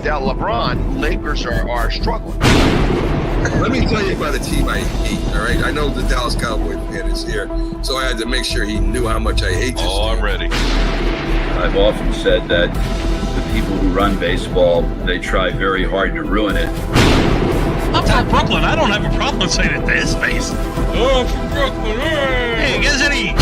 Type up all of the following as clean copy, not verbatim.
without LeBron, Lakers are struggling. Let me tell you about a team I hate, all right? I know the Dallas Cowboy fan is here, so I had to make sure he knew how much I hate this team. I'm ready. I've often said that the people who run baseball, they try very hard to ruin it. I'm from Brooklyn. I don't have a problem saying it to his face. Oh, I'm from Brooklyn. Hey, you guys any...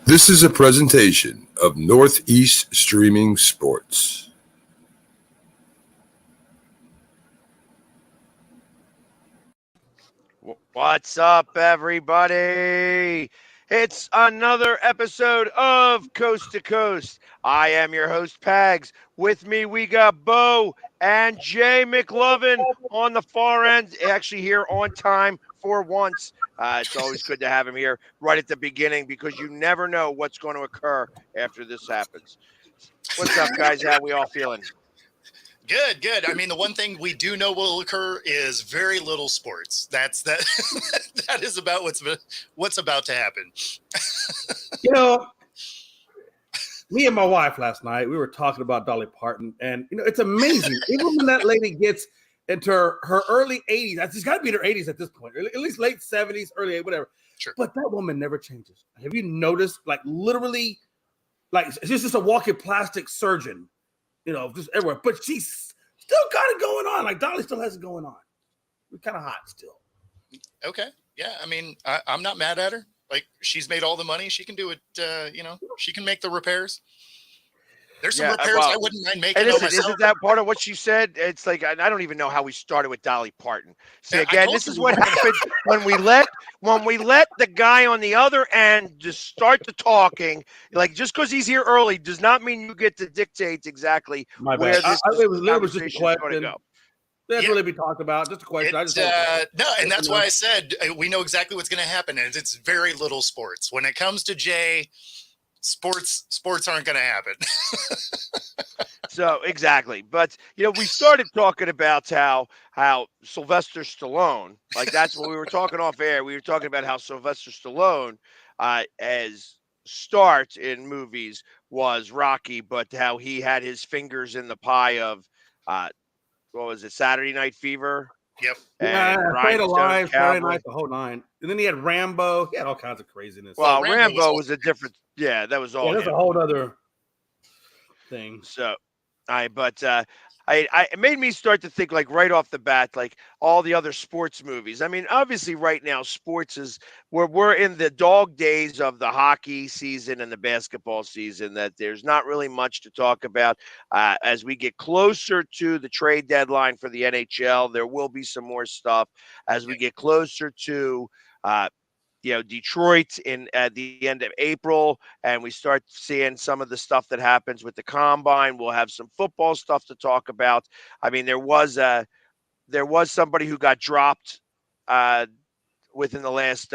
This is a presentation of Northeast Streaming Sports. What's up, everybody? It's another episode of Coast to Coast. I am your host, Pags. With me, we got Bo and Jay McLovin on the far end, actually here on time for once. It's always good to have him here right at the beginning because you never know what's going to occur after this happens. What's up, guys? How we all feeling? Good. I mean, the one thing we do know will occur is very little sports. That is about what's about to happen. You know, me and my wife last night, we were talking about Dolly Parton, and you know, it's amazing. Even when that lady gets into her early 80s, she's got to be in her 80s at this point, at least late 70s, early 80s, whatever. Sure. But that woman never changes. Have you noticed? Like literally, like she's just a walking plastic surgeon. You know, just everywhere. But she's still got it going on. Like Dolly still has it going on. We're kind of hot still. Okay. Yeah. I mean, I'm not mad at her. Like she's made all the money. She can do it. She can make the repairs. There's some repairs I wouldn't mind making. And listen, isn't that part of what she said? It's like, I don't even know how we started with Dolly Parton. See, again, this is what happens when we let the guy on the other end just start the talking. Like, just because he's here early does not mean you get to dictate exactly where this it was just a question. Going to go. That's really be talked about. Just a question. No, and that's why I said we know exactly what's going to happen, and it's very little sports. When it comes to Jay, sports aren't going to happen. So exactly, but you know, we started talking about how Sylvester Stallone, like that's what we were talking off air. We were talking about how Sylvester Stallone, as start in movies was Rocky, but how he had his fingers in the pie of, what was it, Saturday Night Fever? Yep. Stayed Alive, Friday Night, the whole nine. And then he had Rambo. He had all kinds of craziness. Well, Rambo was a different. Yeah, that was all. Yeah, that's a whole other thing. So, it made me start to think, like, right off the bat, like all the other sports movies. I mean, obviously right now sports is we're in the dog days of the hockey season and the basketball season, that there's not really much to talk about. As we get closer to the trade deadline for the NHL, there will be some more stuff. As we get closer to Detroit at the end of April, and we start seeing some of the stuff that happens with the combine. We'll have some football stuff to talk about. I mean, there was somebody who got dropped within the last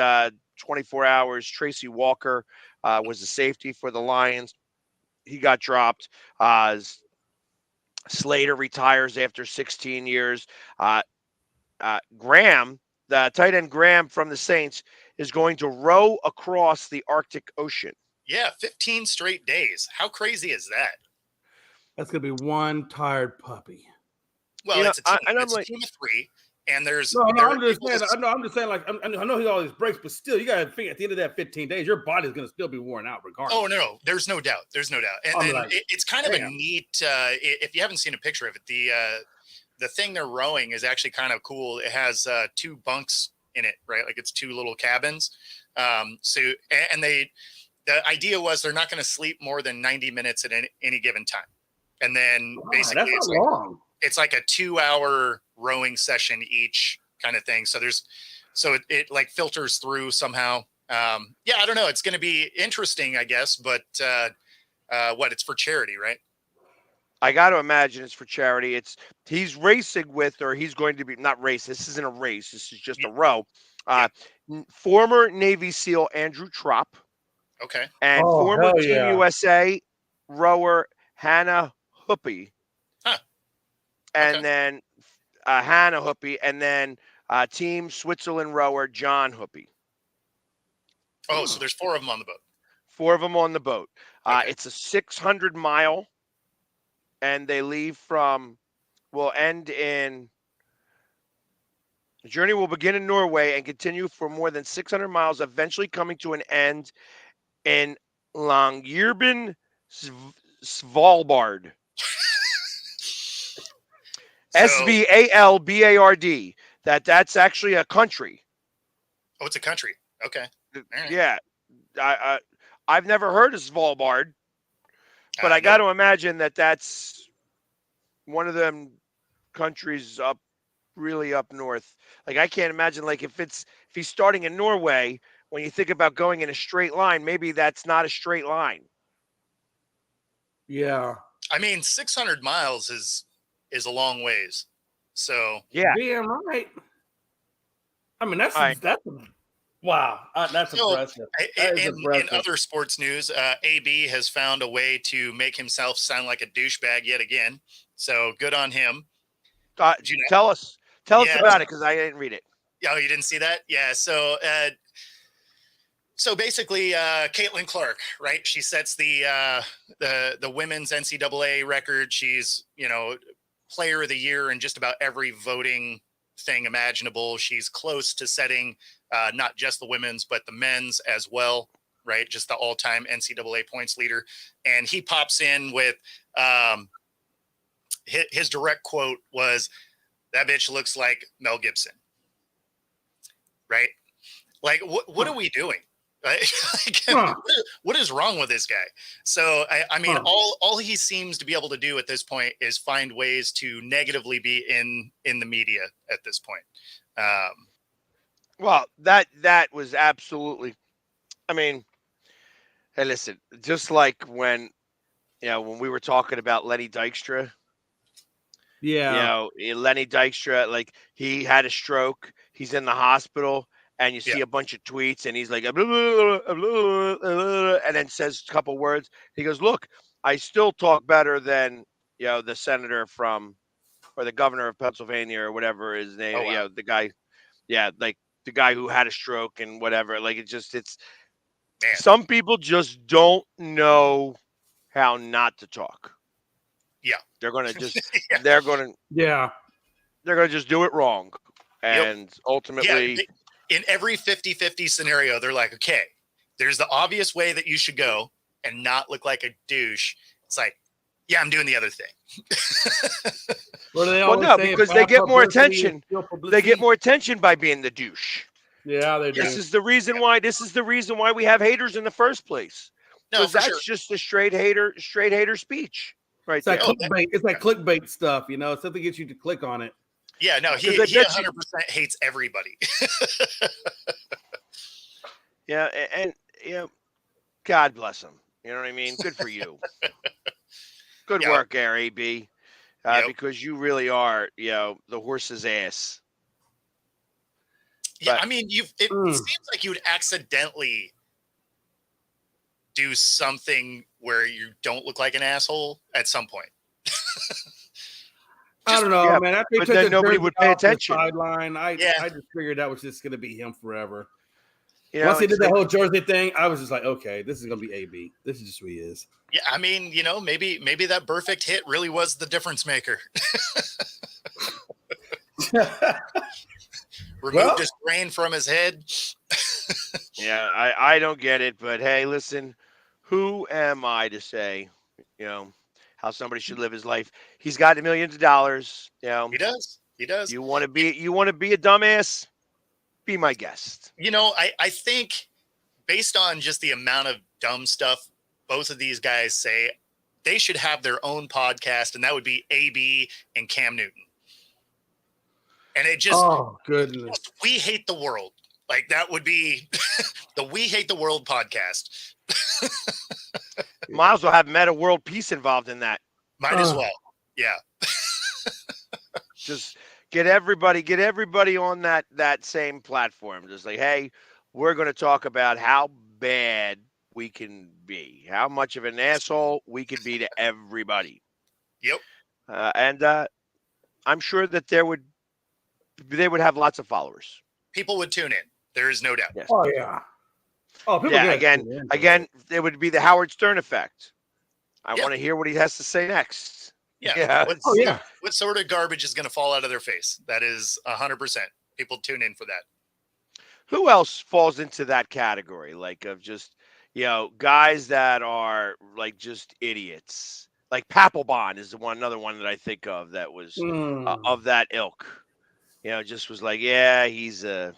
24 hours. Tracy Walker was a safety for the Lions. He got dropped. Slater retires after 16 years. Graham, the tight end Graham from the Saints, is going to row across the Arctic Ocean. Yeah, 15 straight days. How crazy is that? That's going to be one tired puppy. Well, it's a team of three, and there's... I'm just saying, like, I know he always breaks, but still, you got to think at the end of that 15 days, your body's going to still be worn out regardless. Oh, no, there's no doubt. And then it's kind of a neat, if you haven't seen a picture of it, the thing they're rowing is actually kind of cool. It has two bunks in it, right? Like it's two little cabins. The idea was they're not going to sleep more than 90 minutes at any given time. And then basically it's like a 2-hour rowing session each kind of thing. So it like filters through somehow. I don't know. It's going to be interesting, I guess, but it's for charity, right? I got to imagine it's for charity. He's racing with, or he's going to be, not race. This isn't a race. This is just a row. Former Navy SEAL Andrew Tropp. Okay. And former Team USA rower Hannah Hoopy. Huh. And then Hannah Hoopy. And then Team Switzerland rower John Hoopy. Oh, so there's 4 of them on the boat. 4 of them on the boat. Okay. It's a 600-mile, and they leave will end in. The journey will begin in Norway and continue for more than 600 miles, eventually coming to an end in Longyearbyen, Svalbard. So, Svalbard. That's actually a country. oh, it's a country. Okay. All right. Yeah, I've never heard of Svalbard, but I got to imagine that that's one of them countries really up north. Like I can't imagine like if he's starting in Norway, when you think about going in a straight line, maybe that's not a straight line. Yeah. I mean, 600 miles is a long ways. So Yeah, Damn right. I mean, that's wow. That's So, impressive. That is in impressive. other sports news, AB has found a way to make himself sound like a douchebag yet again. So good on him. tell us about Yeah. it because I didn't read it. Oh, you didn't see that? Yeah. So basically, Caitlin Clark, right? She sets the women's NCAA record. She's player of the year in just about every voting thing imaginable. She's close to setting not just the women's but the men's as well, right? Just the all-time NCAA points leader. And he pops in with his direct quote was, "That bitch looks like Mel Gibson." Right? Like, what are we doing? Right? Like, what is wrong with this guy? So, I mean, all he seems to be able to do at this point is find ways to negatively be in the media at this point. Well, that was absolutely. I mean, hey, listen, just like when we were talking about Lenny Dykstra. Yeah. Lenny Dykstra, like he had a stroke. He's in the hospital, and you see a bunch of tweets, and he's like, blah, blah, blah, blah, blah, and then says a couple words. He goes, "Look, I still talk better than the senator or the governor of Pennsylvania or whatever his name. Oh, wow. The guy, like the guy who had a stroke and whatever. Like it's Man. Some people just don't know how not to talk. Yeah, they're gonna just Yeah. they're gonna just do it wrong, and ultimately, in every 50-50 scenario, they're like, okay, there's the obvious way that you should go and not look like a douche. It's like, yeah, I'm doing the other thing. Because they get more attention. They get more attention by being the douche. Yeah, they do. This is the reason why we have haters in the first place. No, Because that's just a straight hater speech. Right. It's like clickbait. It's like clickbait stuff, something gets you to click on it. Yeah, no, he 100% hates everybody. Yeah, and God bless him. You know what I mean? Good for you. Good work, AB. Because you really are, the horse's ass. Yeah, I mean, it seems like you'd accidentally do something where you don't look like an asshole at some point. I don't know, man. But then nobody would pay attention. Sideline. I just figured that was just going to be him forever. Once he did that whole Jersey thing, I was just like, okay, this is going to be AB. This is just who he is. Yeah, I mean, maybe that perfect hit really was the difference maker. Removed his brain from his head. Yeah, I don't get it, but hey, listen, who am I to say, how somebody should live his life? He's got millions of dollars. He does. You want to be a dumbass? Be my guest. I think based on just the amount of dumb stuff both of these guys say, they should have their own podcast, and that would be AB and Cam Newton. And it just, goodness, we hate the world. Like that would be the We Hate the World podcast. Might as well have Meta World Peace involved in that. Might as well. Yeah. Just get everybody on that same platform. Just like, hey, we're going to talk about how bad we can be, how much of an asshole we can be to everybody. Yep. And I'm sure that there would they would have lots of followers. People would tune in. There is no doubt. Yes. Oh yeah. Oh, people Yeah. get Again, it would be the Howard Stern effect. I Yeah. want to hear what he has to say next. Yeah. Yeah. What sort of garbage is going to fall out of their face? That is 100%. People tune in for that. Who else falls into that category? Like of just, guys that are like just idiots. Like Papelbon is another one that I think of that was of that ilk. Just was like, yeah, he's a.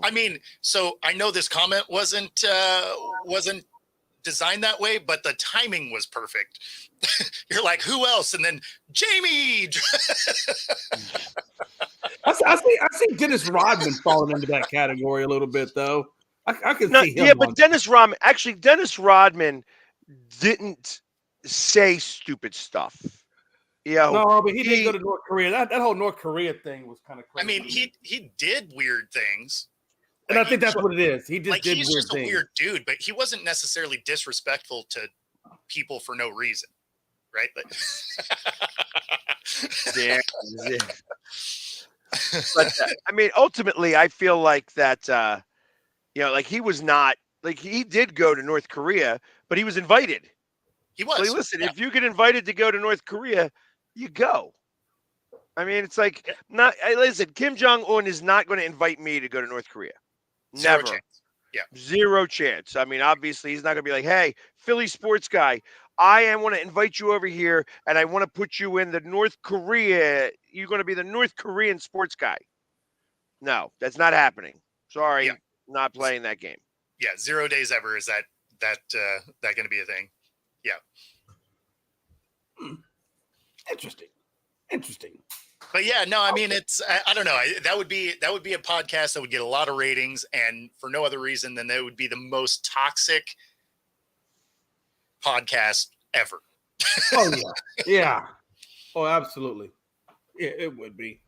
I mean, so I know this comment wasn't designed that way, but the timing was perfect. You're like, who else? And then Jamie. I see Dennis Rodman falling into that category a little bit, though. I can see him. Yeah, but Dennis Rodman didn't say stupid stuff. No, but he did go to North Korea. That whole North Korea thing was kind of crazy. I mean, he did weird things. And I think that's what it is. He just did he's weird just things. a weird dude, but he wasn't necessarily disrespectful to people for no reason, right? Yeah. But I mean, ultimately, I feel like that. Like he was not like he did go to North Korea, but he was invited. He was. So listen, if you get invited to go to North Korea, you go. I mean, it's like listen, Kim Jong-un is not going to invite me to go to North Korea. Never. Zero chance. Yeah. Zero chance. I mean, obviously, he's not going to be like, hey, Philly sports guy, I want to invite you over here and I want to put you in the North Korea. You're going to be the North Korean sports guy. No, that's not happening. Sorry, not playing that game. Yeah, 0 days ever. Is that going to be a thing? Yeah. Interesting. But yeah, no, I mean, it's, I don't know. That would be a podcast that would get a lot of ratings, and for no other reason than that it would be the most toxic podcast ever. Oh yeah. Yeah. Oh, absolutely. Yeah, it would be.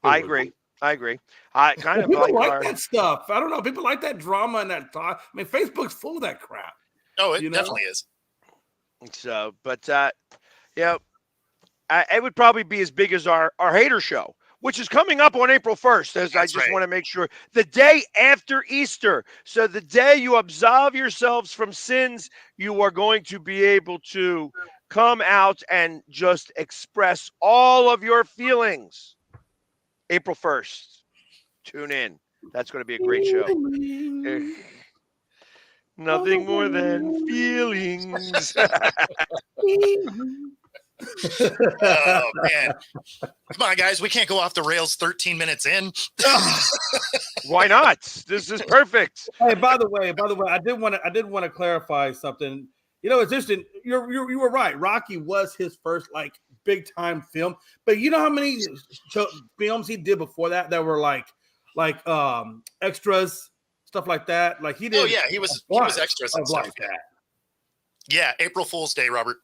I agree. I kind of people like that stuff. I don't know. People like that drama and that thought. I mean, Facebook's full of that crap. Oh, it definitely is. So, but it would probably be as big as our hater show, which is coming up on April 1st. As I just want to make sure, the day after Easter. So the day you absolve yourselves from sins, you are going to be able to come out and just express all of your feelings. April 1st. Tune in. That's going to be a great show. Nothing more than feelings. Oh man, come on, guys, we can't go off the rails 13 minutes in. Why not? This is perfect. Hey, by the way, I did want to clarify something. It's interesting. You were right. Rocky was his first big time film, but you know how many films he did before that were like extras, stuff like that. Like he did. Oh yeah, he was extras and stuff like that. Yeah, April Fool's Day, Robert.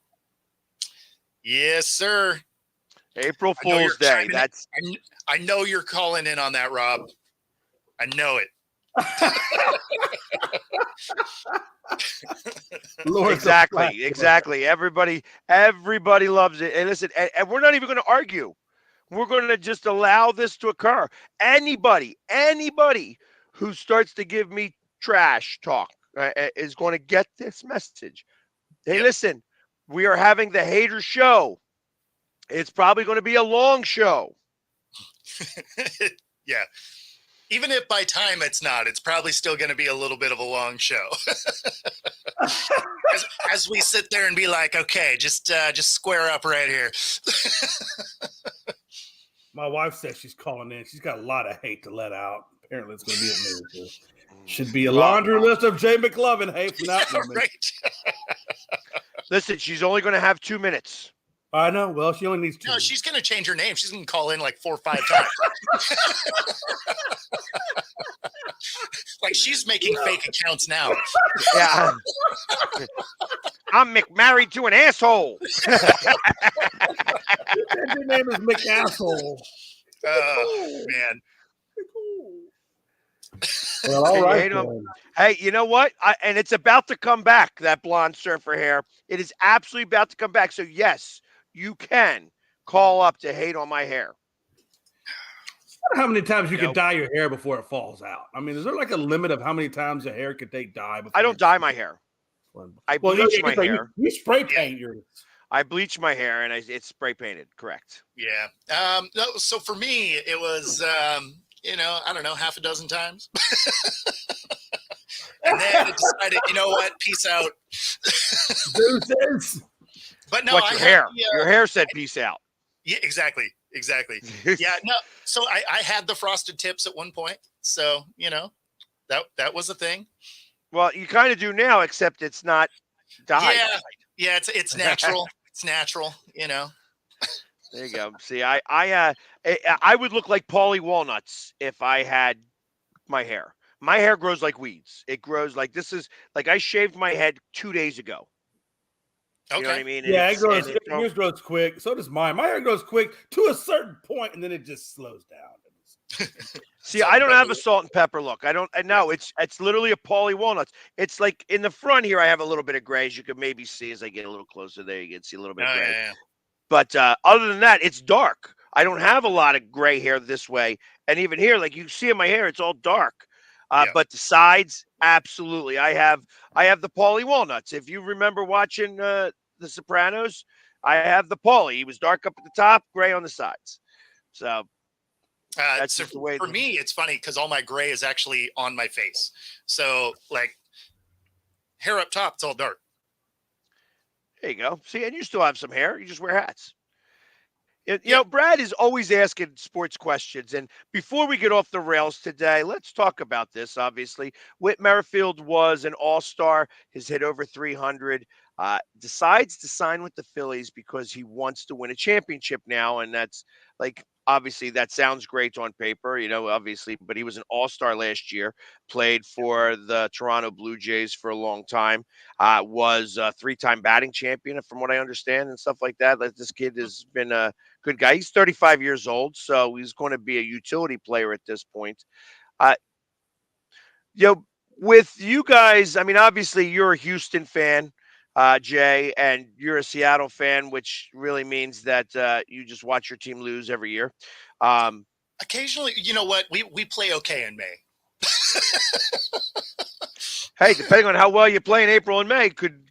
Yes, sir. April Fool's Day. I know you're calling in on that, Rob. I know it. Exactly. Everybody loves it. And listen, and we're not even going to argue. We're going to just allow this to occur. Anybody who starts to give me trash talk is going to get this message. Hey, listen, we are having the hater show. It's probably going to be a long show. Yeah. Even if by time it's not, it's probably still going to be a little bit of a long show. as we sit there and be like, okay, just square up right here. My wife says she's calling in. She's got a lot of hate to let out. Apparently, it's going to be a miracle. Should be a laundry list of Jay McLovin hate from that woman. Right. Listen, she's only going to have 2 minutes. I know. Well, she only needs 2. No, she's going to change her name. She's going to call in like 4 or 5 times. Like she's making fake accounts now. Yeah. I'm married to an asshole. Your name is McAsshole. Oh, man. Well, all right. Hey, you know what? And it's about to come back, that blonde surfer hair. It is absolutely about to come back. So, yes, you can call up to hate on my hair. How many times you can Nope. dye your hair before it falls out? I mean, is there like a limit of how many times a hair could take dye? I don't dye my hair. I bleach my hair. You spray paint yours. I bleach my hair and it's spray painted. Correct. Yeah. No, so for me, it was, you know, I don't know, half a dozen times. And then I decided, you know what? Peace out. Deuces. But no, What's your hair? Your hair said peace out. Yeah, exactly. Yeah, no. So I had the frosted tips at one point. So, you know, that was a thing. Well, you kind of do now, except it's not dyed. Yeah, it's natural. It's natural, you know. There you go. See, I would look like Paulie Walnuts if I had my hair. My hair grows like weeds. It grows like I shaved my head 2 days ago. Okay. You know what I mean? Yeah, yours grows quick. So does mine. My hair grows quick to a certain point, and then it just slows down. See, I don't have a salt and pepper look. I don't. No, it's literally a Paulie Walnuts. It's like in the front here, I have a little bit of gray, as you can maybe see as I get a little closer. There, you can see a little bit of gray. Yeah. But other than that, it's dark. I don't have a lot of gray hair this way, and even here, like you see in my hair, it's all dark. But the sides, absolutely. I have the Paulie Walnuts. If you remember watching The Sopranos, I have the Paulie. He was dark up at the top, gray on the sides. So that's so just the way. For me, it's funny because all my gray is actually on my face. So like hair up top, it's all dark. There you go. See, and you still have some hair. You just wear hats. You know, Brad is always asking sports questions. And before we get off the rails today, let's talk about this. Obviously, Whit Merrifield was an all-star. He's hit over 300. Decides to sign with the Phillies because he wants to win a championship now. And that's like, obviously, that sounds great on paper, you know, obviously. But he was an all-star last year, played for the Toronto Blue Jays for a long time, was a three-time batting champion, from what I understand, and stuff like that. Like, this kid has been a good guy. He's 35 years old, so he's going to be a utility player at this point. You know, with you guys, I mean, obviously you're a Houston fan, Jay, and you're a Seattle fan, which really means that you just watch your team lose every year. Occasionally, you know what? We play okay in May. Hey, depending on how well you play in April and May, could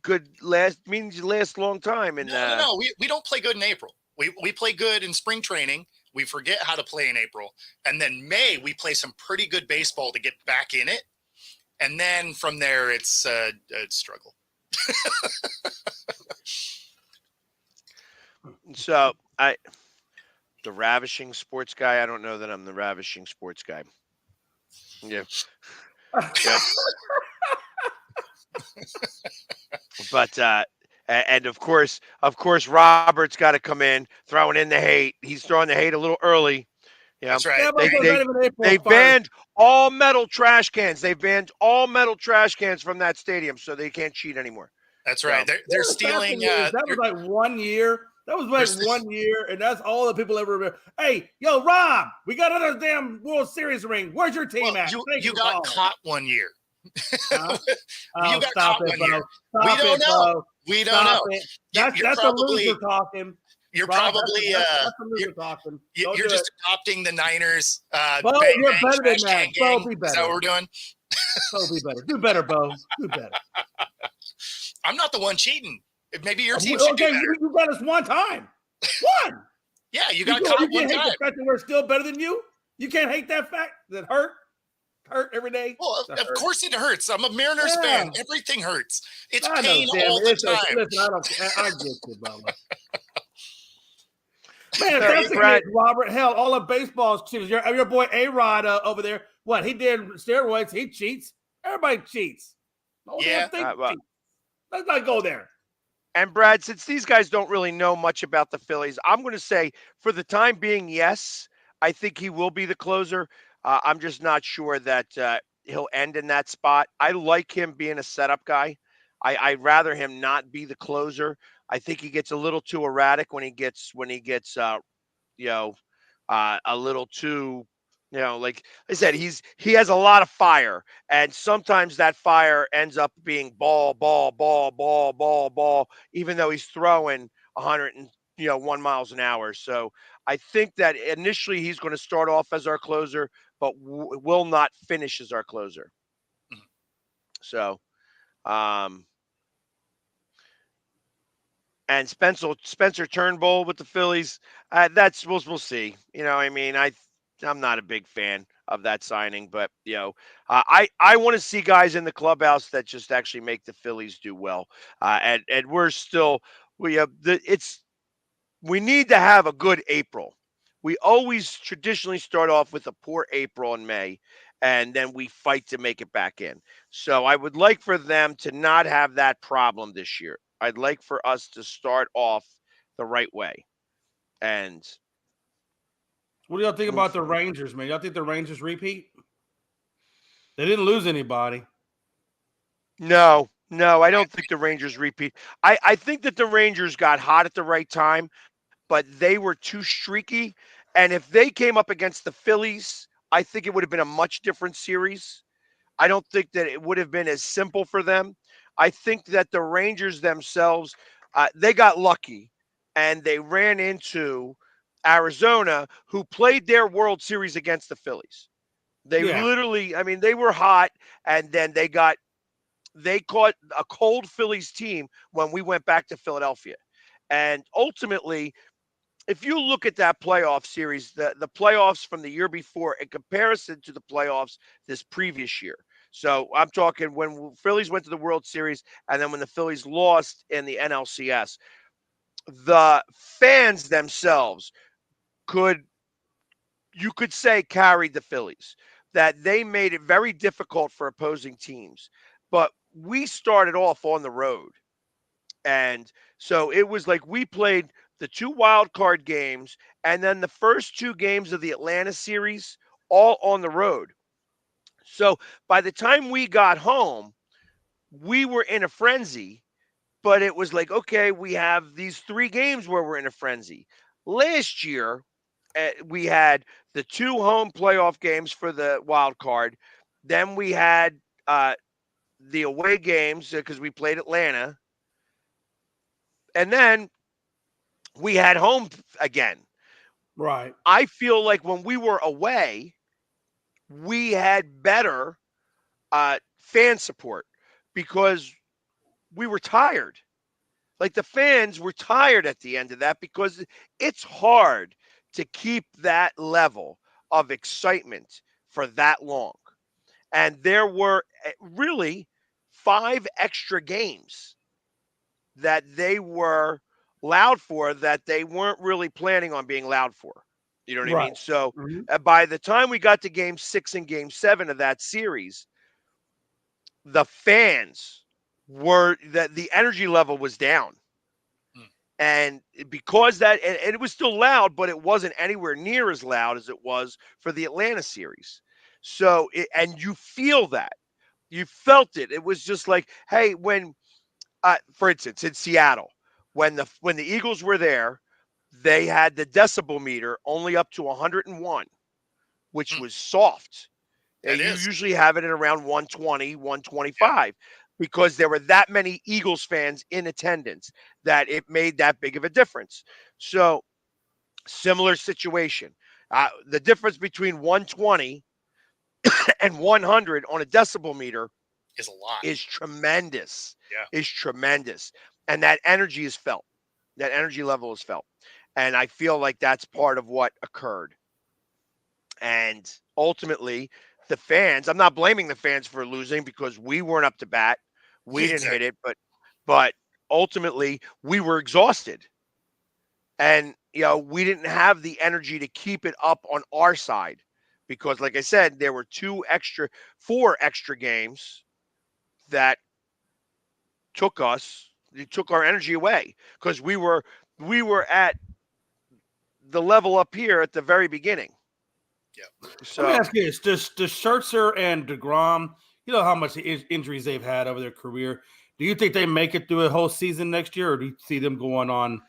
means you last a long time. And no, we don't play good in April. We play good in spring training. We forget how to play in April. And then May, we play some pretty good baseball to get back in it. And then from there, it's a struggle. So the ravishing sports guy, I don't know that I'm the ravishing sports guy. Yeah. But and of course Robert's got to come in throwing in the hate. He's throwing the hate a little early. Yeah, that's right. They banned all metal trash cans. They banned all metal trash cans from that stadium, so they can't cheat anymore. That's right. They're stealing. That was like 1 year. That was like 1 year, and that's all the people ever remember. Hey, yo, Rob, we got another damn World Series ring. Where's your team at? You got caught 1 year. You got caught 1 year. We don't know. We don't know. That's a loser talking. You're probably that's a loser talking. You're just adopting the Niners. Bo, you're better than that. Bo, be better. Is that what we're doing? Bo, be better. Do better, Bo. Do better. I'm not the one cheating. Maybe your team should do better. You got us one time. One. Yeah, you got caught one time. You can't hate the fact that we're still better than you? You can't hate that fact that hurt every day? Well, of course it hurts. I'm a Mariners fan. Everything hurts. It's pain all the time. Listen, I get you, Bubba. Man, that's the case, Robert. Hell, all of baseball's cheaters. Your boy A-Rod over there, what? He did steroids. He cheats. Everybody cheats. Let's not go there. And Brad, since these guys don't really know much about the Phillies, I'm going to say for the time being, yes, I think he will be the closer. I'm just not sure that he'll end in that spot. I like him being a setup guy. I'd rather him not be the closer. I think he gets a little too erratic when he gets a little too, like I said, he has a lot of fire, and sometimes that fire ends up being ball, even though he's throwing 101 miles an hour. So I think that initially he's going to start off as our closer, but will not finish as our closer. Mhm. So, and Spencer Turnbull with the Phillies. That's we'll see. I mean, I'm not a big fan of that signing, but I want to see guys in the clubhouse that just actually make the Phillies do well. And we're still we have we need to have a good April. We always traditionally start off with a poor April and May, and then we fight to make it back in. So I would like for them to not have that problem this year. I'd like for us to start off the right way. And What do y'all think about the Rangers, man? Y'all think the Rangers repeat? They didn't lose anybody. No, I don't think the Rangers repeat. I think that the Rangers got hot at the right time, but they were too streaky. And if they came up against the Phillies, I think it would have been a much different series. I don't think that it would have been as simple for them. I think that the Rangers themselves, they got lucky and they ran into Arizona, who played their World Series against the Phillies. They Yeah. literally, I mean, they were hot, and then they caught a cold Phillies team when we went back to Philadelphia. And ultimately, if you look at that playoff series, the playoffs from the year before in comparison to the playoffs this previous year. So I'm talking when Phillies went to the World Series and then when the Phillies lost in the NLCS, the fans themselves could you could say carried the Phillies, that they made it very difficult for opposing teams. But we started off on the road. And so it was like we played the two wild card games and then the first two games of the Atlanta series all on the road. So by the time we got home, we were in a frenzy, but it was like, okay, we have these three games where we're in a frenzy. Last year, we had the two home playoff games for the wild card. Then we had the away games because we played Atlanta. And then we had home again. Right. I feel like when we were away, we had better fan support because we were tired. Like the fans were tired at the end of that because it's hard to keep that level of excitement for that long. And there were really 5 extra games that they were loud for that they weren't really planning on being loud for. You know what I Right. mean? So Mhm. by the time we got to game 6 and game 7 of that series, the fans were that the energy level was down. Hmm. And because and it was still loud, but it wasn't anywhere near as loud as it was for the Atlanta series. So, and you feel that. You felt it. It was just like, hey, when for instance, in Seattle, when the Eagles were there, they had the decibel meter only up to 101, which Hmm. was soft. That You is. usually have it at around 120, Yeah. 125 because there were that many Eagles fans in attendance that it made that big of a difference. So, similar situation. The difference between 120 and 100 on a decibel meter Is a lot. is tremendous. Yeah. Is tremendous. And that energy is felt. That energy level is felt. And I feel like that's part of what occurred. And ultimately, the fans, I'm not blaming the fans for losing because we weren't up to bat. We didn't hit Exactly. it, but ultimately we were exhausted. And we didn't have the energy to keep it up on our side because like I said, there were 4 extra games that took our energy away because we were at the level up here at the very beginning. Yeah. Let me So ask you this: Does Scherzer and Degrom, you know how much injuries they've had over their career? Do you think they make it through a whole season next year, or do you see them going on?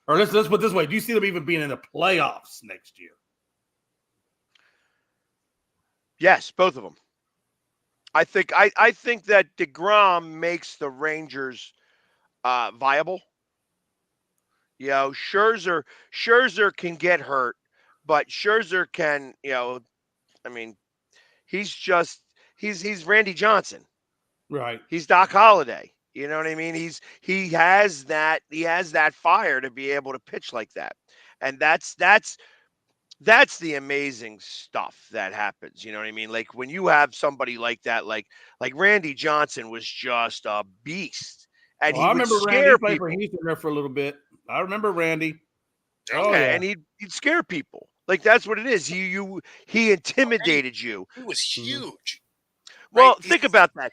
Or let's put it this way: do you see them even being in the playoffs next year? yes, both of them. I think that DeGrom makes the Rangers viable. You know, Scherzer can get hurt, but Scherzer can, I mean, he's Randy Johnson. Right. He's Doc Holliday. You know what I mean? He has that fire to be able to pitch like that. And that's the amazing stuff that happens. You know what I mean? Like when you have somebody like that, like Randy Johnson was just a beast. And he I would remember Randy. scare He played people. for Houston there for a little bit. I remember Randy. Oh yeah, and he'd scare people. Like that's what it is. He intimidated you. He was huge. Well, Right? think about that.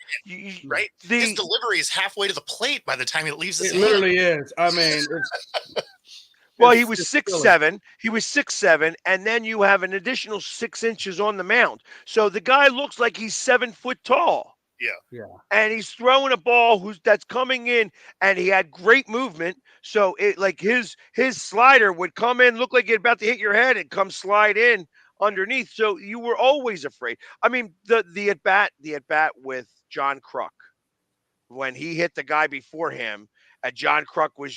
Right? His delivery is halfway to the plate by the time it leaves his It hand. literally is. I mean, well, he was 6'7". He was 6'7", and then you have an additional 6 inches on the mound. So the guy looks like he's 7 foot tall. Yeah. And he's throwing a ball that's coming in, and he had great movement. So it like his slider would come in, look like it's about to hit your head, and come slide in underneath. So you were always afraid. I mean, the at bat with John Kruk when he hit the guy before him, and John Kruk was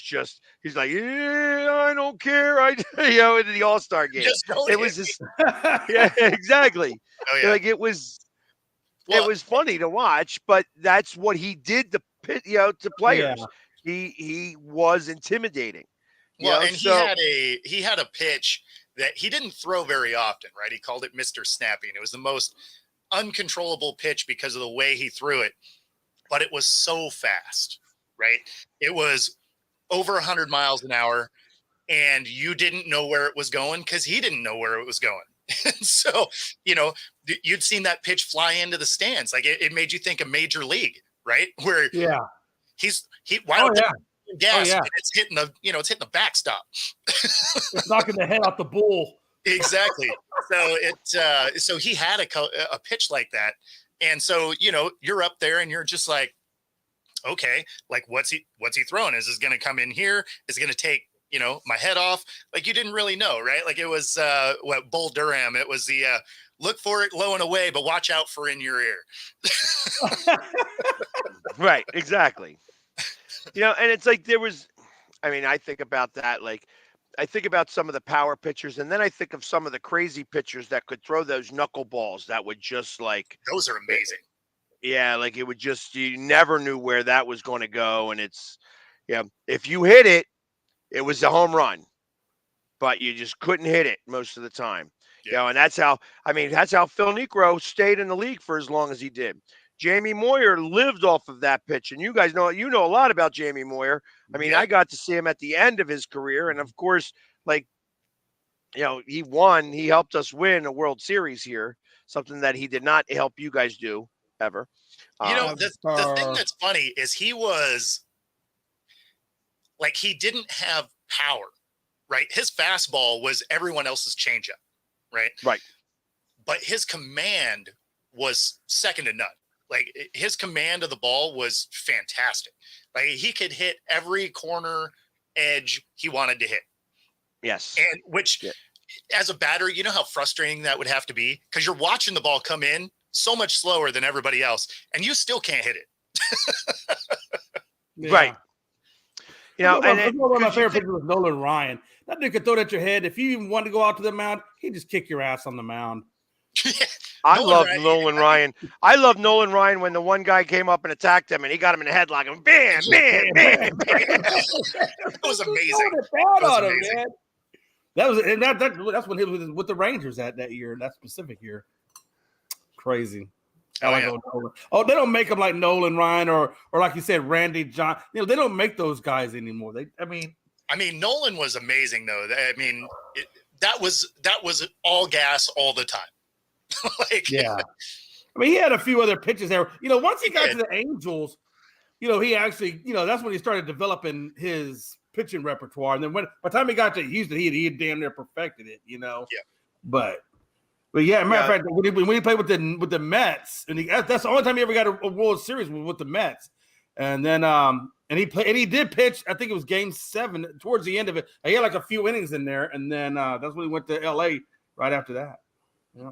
he's like, yeah, I don't care. In the All-Star game, it was just yeah, exactly. Oh, yeah. Like it was funny to watch, but that's what he did to players. Yeah. He was intimidating. Well, and he had a pitch that he didn't throw very often, right? He called it Mr. Snappy, and it was the most uncontrollable pitch because of the way he threw it. But it was so fast, right? It was over 100 miles an hour, and you didn't know where it was going because he didn't know where it was going. So, you'd seen that pitch fly into the stands. Like it made you think of Major League, right? Where he's wild gas, and it's hitting the backstop. It's knocking the head off the bull. Exactly. So he had a pitch like that. And so, you're up there and you're just like, okay, like what's he throwing? Is this going to come in here? Is it going to take, my head off? Like you didn't really know, right? Like it was Bull Durham. It was the look for it low and away, but watch out for in your ear. Right, exactly. And it's like I think about that. Like I think about some of the power pitchers, and then I think of some of the crazy pitchers that could throw those knuckleballs that would just like. Those are amazing. Yeah, like it would just, you never knew where that was going to go. And it's, if you hit it, it was a home run, but you just couldn't hit it most of the time. Yeah. And that's how Phil Niekro stayed in the league for as long as he did. Jamie Moyer lived off of that pitch. And you guys know a lot about Jamie Moyer. I mean, I got to see him at the end of his career. And of course, he helped us win a World Series here, something that he did not help you guys do ever. The thing that's funny is he was like, he didn't have power, right? His fastball was everyone else's changeup, right? Right. But his command was second to none. Like his command of the ball was fantastic. Like he could hit every corner edge he wanted to hit. Yes. And which as a batter, you know how frustrating that would have to be because you're watching the ball come in so much slower than everybody else, and you still can't hit it. Right. One of my favorite pitchers was Nolan Ryan. That dude could throw it at your head. If you even wanted to go out to the mound, he'd just kick your ass on the mound. I love Nolan Ryan. I love Nolan Ryan when the one guy came up and attacked him, and he got him in a headlock, and bam, bam, bam, bam. That was amazing. That's when he was with the Rangers that year, that specific year. Crazy. They don't make them like Nolan Ryan or like you said, Randy John. They don't make those guys anymore. I mean, Nolan was amazing though. I mean, that was all gas all the time. He had a few other pitches there. Once he got to the Angels, he actually, that's when he started developing his pitching repertoire. And then by the time he got to Houston, he had damn near perfected it. Yeah. But yeah, matter of fact, when he played with the Mets, and that's the only time he ever got a World Series was with the Mets. And then he did pitch. I think it was Game 7 towards the end of it. He had like a few innings in there, and then that's when he went to LA right after that. Yeah,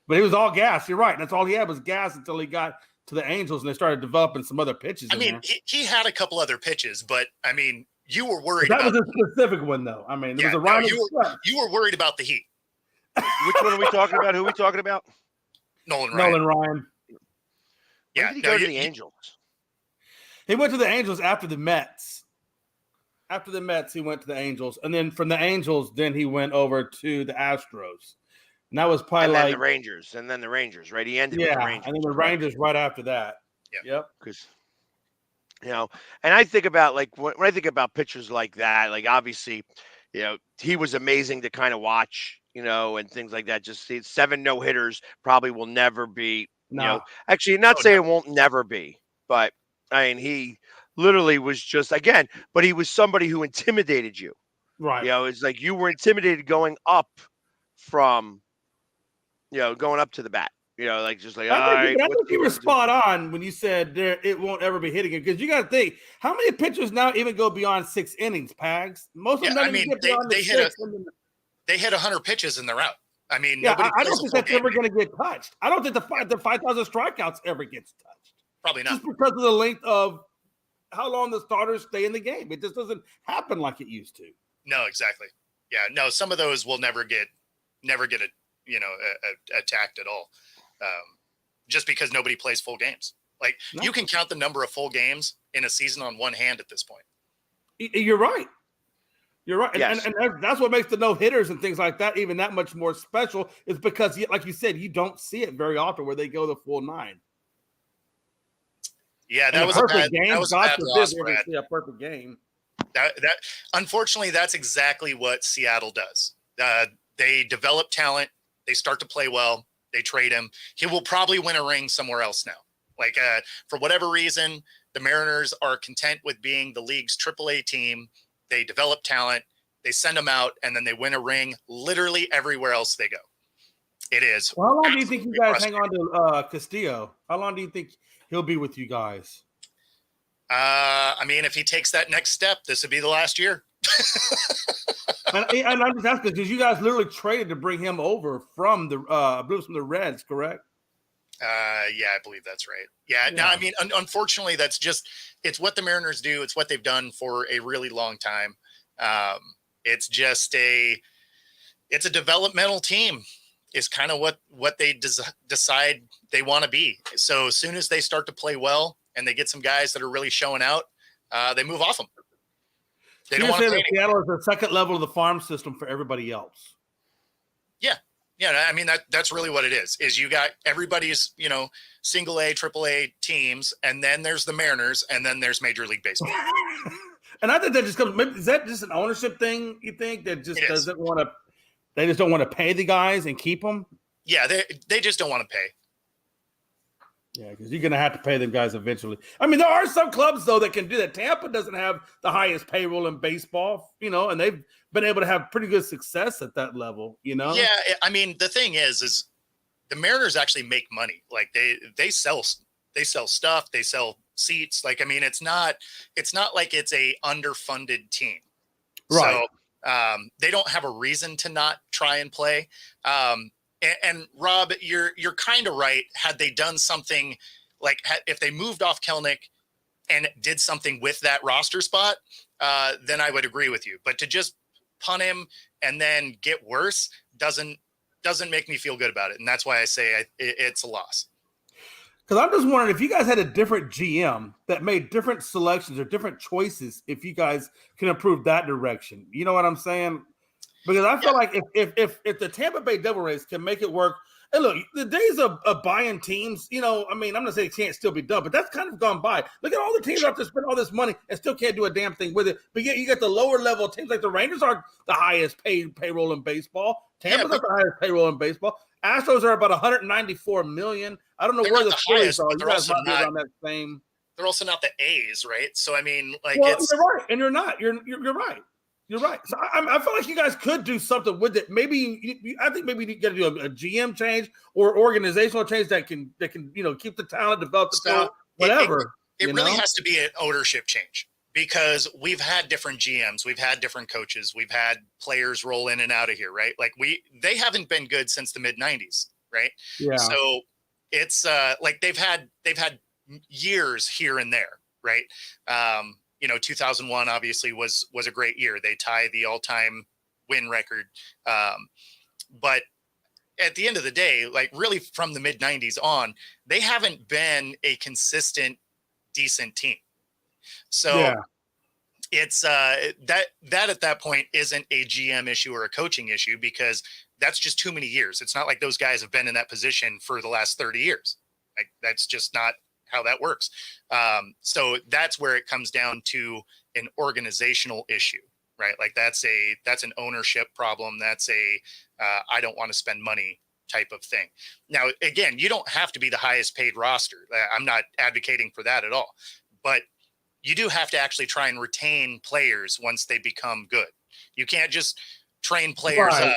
but he was all gas. You're right. That's all he had was gas until he got to the Angels, and they started developing some other pitches. He had a couple other pitches, but you were worried that about was a specific one, though. I mean, there was a round of you were worried about the Heat. Which one are we talking about? Who are we talking about? Nolan Ryan. Nolan Ryan. When did he go to the Angels? He went to the Angels after the Mets. After the Mets, he went to the Angels. And then from the Angels, then he went over to the Astros. And that was probably then the Rangers. And then the Rangers, right? He ended with the Rangers. And then the Rangers right after that. Yep. Because, and I think about, like, when I think about pitchers like that, like, obviously, he was amazing to kind of watch, and things like that. Just 7 no-hitters probably will never be, actually, not saying it won't never be, but, I mean, he literally was just, again, but he was somebody who intimidated you. Right. It's like you were intimidated going up from, going up to the bat. Like, just like, I think you were spot on when you said it won't ever be hitting it, because you got to think, how many pitchers now even go beyond 6 innings, Pags? Most of them don't even get beyond the 6. They hit 100 pitches and they're out. I mean, I don't think that's ever going to get touched. I don't think the 5,000 strikeouts ever gets touched. Probably not. Just because of the length of how long the starters stay in the game. It just doesn't happen like it used to. No, exactly. Yeah, no, some of those will never get attacked at all. Just because nobody plays full games. Like, you can count the number of full games in a season on one hand at this point. You're right. You're right. Yes. And that's what makes the no-hitters and things like that even that much more special, is because, like you said, you don't see it very often where they go the full 9. Yeah, that was a bad game. That was a bad loss, Brad. A perfect game. That unfortunately, that's exactly what Seattle does. They develop talent. They start to play well. They trade him. He will probably win a ring somewhere else now. Like, for whatever reason, the Mariners are content with being the league's AAA team. They develop talent. They send them out, and then they win a ring literally everywhere else they go. It is. Well, how long do you think you guys hang on to Castillo? How long do you think he'll be with you guys? I mean, if he takes that next step, this would be the last year. and I'm just asking because you guys literally traded to bring him over from the Reds, correct? Yeah, I believe that's right. Yeah. No, I mean, unfortunately, it's what the Mariners do. It's what they've done for a really long time. It's just it's a developmental team is kind of what they decide they want to be. So as soon as they start to play well and they get some guys that are really showing out, they move off them. They don't want to play Seattle is the second level of the farm system for everybody else. Yeah. Yeah. I mean, that's really what it is you got everybody's, single A, triple A teams. And then there's the Mariners, and then there's Major League Baseball. And I think that just comes, is that just an ownership thing? You think that just doesn't want to, they just don't want to pay the guys and keep them? Yeah. They just don't want to pay. Yeah, because you're going to have to pay them guys eventually. I mean, there are some clubs, though, that can do that. Tampa doesn't have the highest payroll in baseball, and they've been able to have pretty good success at that level, Yeah, I mean, the thing is the Mariners actually make money. Like, they sell stuff, they sell seats. Like, I mean, it's not like it's a underfunded team. Right. So they don't have a reason to not try and play. And Rob, you're kind of right. Had they done something like if they moved off Kelnick and did something with that roster spot, then I would agree with you. But to just punt him and then get worse doesn't make me feel good about it. And that's why I say it's a loss. Because I'm just wondering if you guys had a different GM that made different selections or different choices, if you guys can improve that direction. You know what I'm saying? Because I feel like if the Tampa Bay Devil Rays can make it work, and look, the days of buying teams, I mean, I'm not saying it can't still be done, but that's kind of gone by. Look at all the teams out there spend all this money and still can't do a damn thing with it. But yet you got the lower level teams, like the Rangers are the highest paid payroll in baseball. Tampa's not the highest payroll in baseball. Astros are about $194 million. I don't know where the Phillies are. You guys might be on that same. They're also not the A's, right? So I mean, like, you're right, and you're not. You're right. You're right. So I feel like you guys could do something with it. Maybe I think maybe you got to do a GM change or organizational change that can keep the talent, develop the talent, whatever. It really has to be an ownership change, because we've had different GMs, we've had different coaches, we've had players roll in and out of here, right? Like they haven't been good since the mid '90s, right? Yeah. So it's like they've had years here and there, right? 2001 obviously was a great year. They tied the all-time win record. But at the end of the day, like really from the mid 90s on, they haven't been a consistent, decent team. So it's that at that point isn't a GM issue or a coaching issue, because that's just too many years. It's not like those guys have been in that position for the last 30 years. Like that's just not how that works. So that's where it comes down to an organizational issue, right? Like that's an ownership problem. That's I don't want to spend money type of thing. Now, again, you don't have to be the highest paid roster. I'm not advocating for that at all, but you do have to actually try and retain players once they become good. You can't just train players up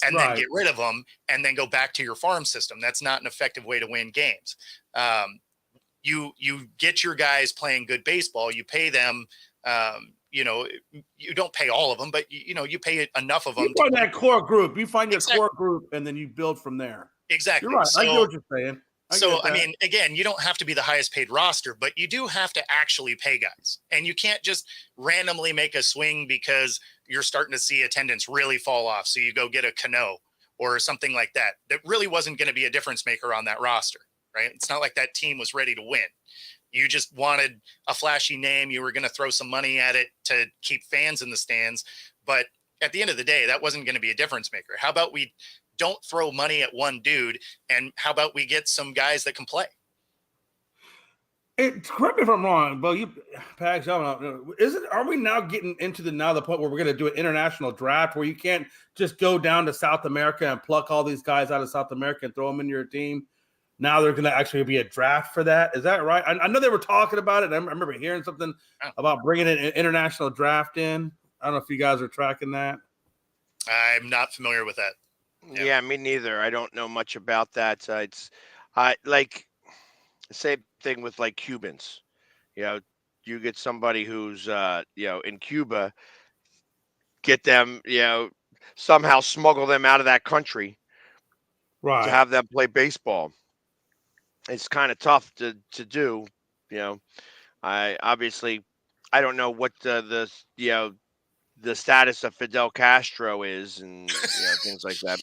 and then get rid of them and then go back to your farm system. That's not an effective way to win games. You get your guys playing good baseball. You pay them. You don't pay all of them, but you pay enough of them. You find that core group. You find your core group, and then you build from there. Exactly. You're right. I get what you're saying. I mean, again, you don't have to be the highest paid roster, but you do have to actually pay guys. And you can't just randomly make a swing because you're starting to see attendance really fall off. So you go get a Cano or something like that. That really wasn't going to be a difference maker on that roster, right? It's not like that team was ready to win. You just wanted a flashy name. You were going to throw some money at it to keep fans in the stands. But at the end of the day, that wasn't going to be a difference maker. How about we don't throw money at one dude, and how about we get some guys that can play? Correct me if I'm wrong, but Pags, are we now getting into the point where we're going to do an international draft where you can't just go down to South America and pluck all these guys out of South America and throw them in your team? Now there's going to actually be a draft for that. Is that right? I know they were talking about it. I remember hearing something about bringing an international draft in. I don't know if you guys are tracking that. I'm not familiar with that. Yeah, me neither. I don't know much about that. I like the same thing with like Cubans. You get somebody who's in Cuba, get them, somehow smuggle them out of that country, right, to have them play baseball. It's kind of tough to do. I don't know what the status of Fidel Castro is, and things like that.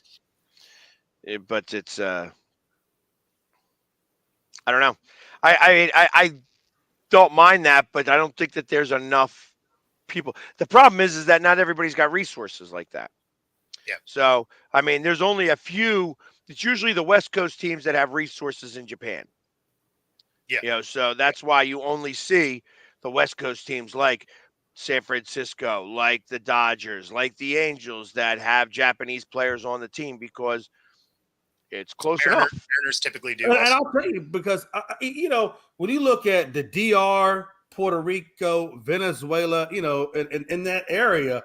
But it's I don't know. I don't mind that, but I don't think that there's enough people. The problem is that not everybody's got resources like that. Yeah. So I mean, there's only a few. It's usually the West Coast teams that have resources in Japan. Yeah. So that's why you only see the West Coast teams like San Francisco, like the Dodgers, like the Angels that have Japanese players on the team, because it's close enough. Mariners typically do. And I'll tell you, because, when you look at the DR, Puerto Rico, Venezuela, in that area,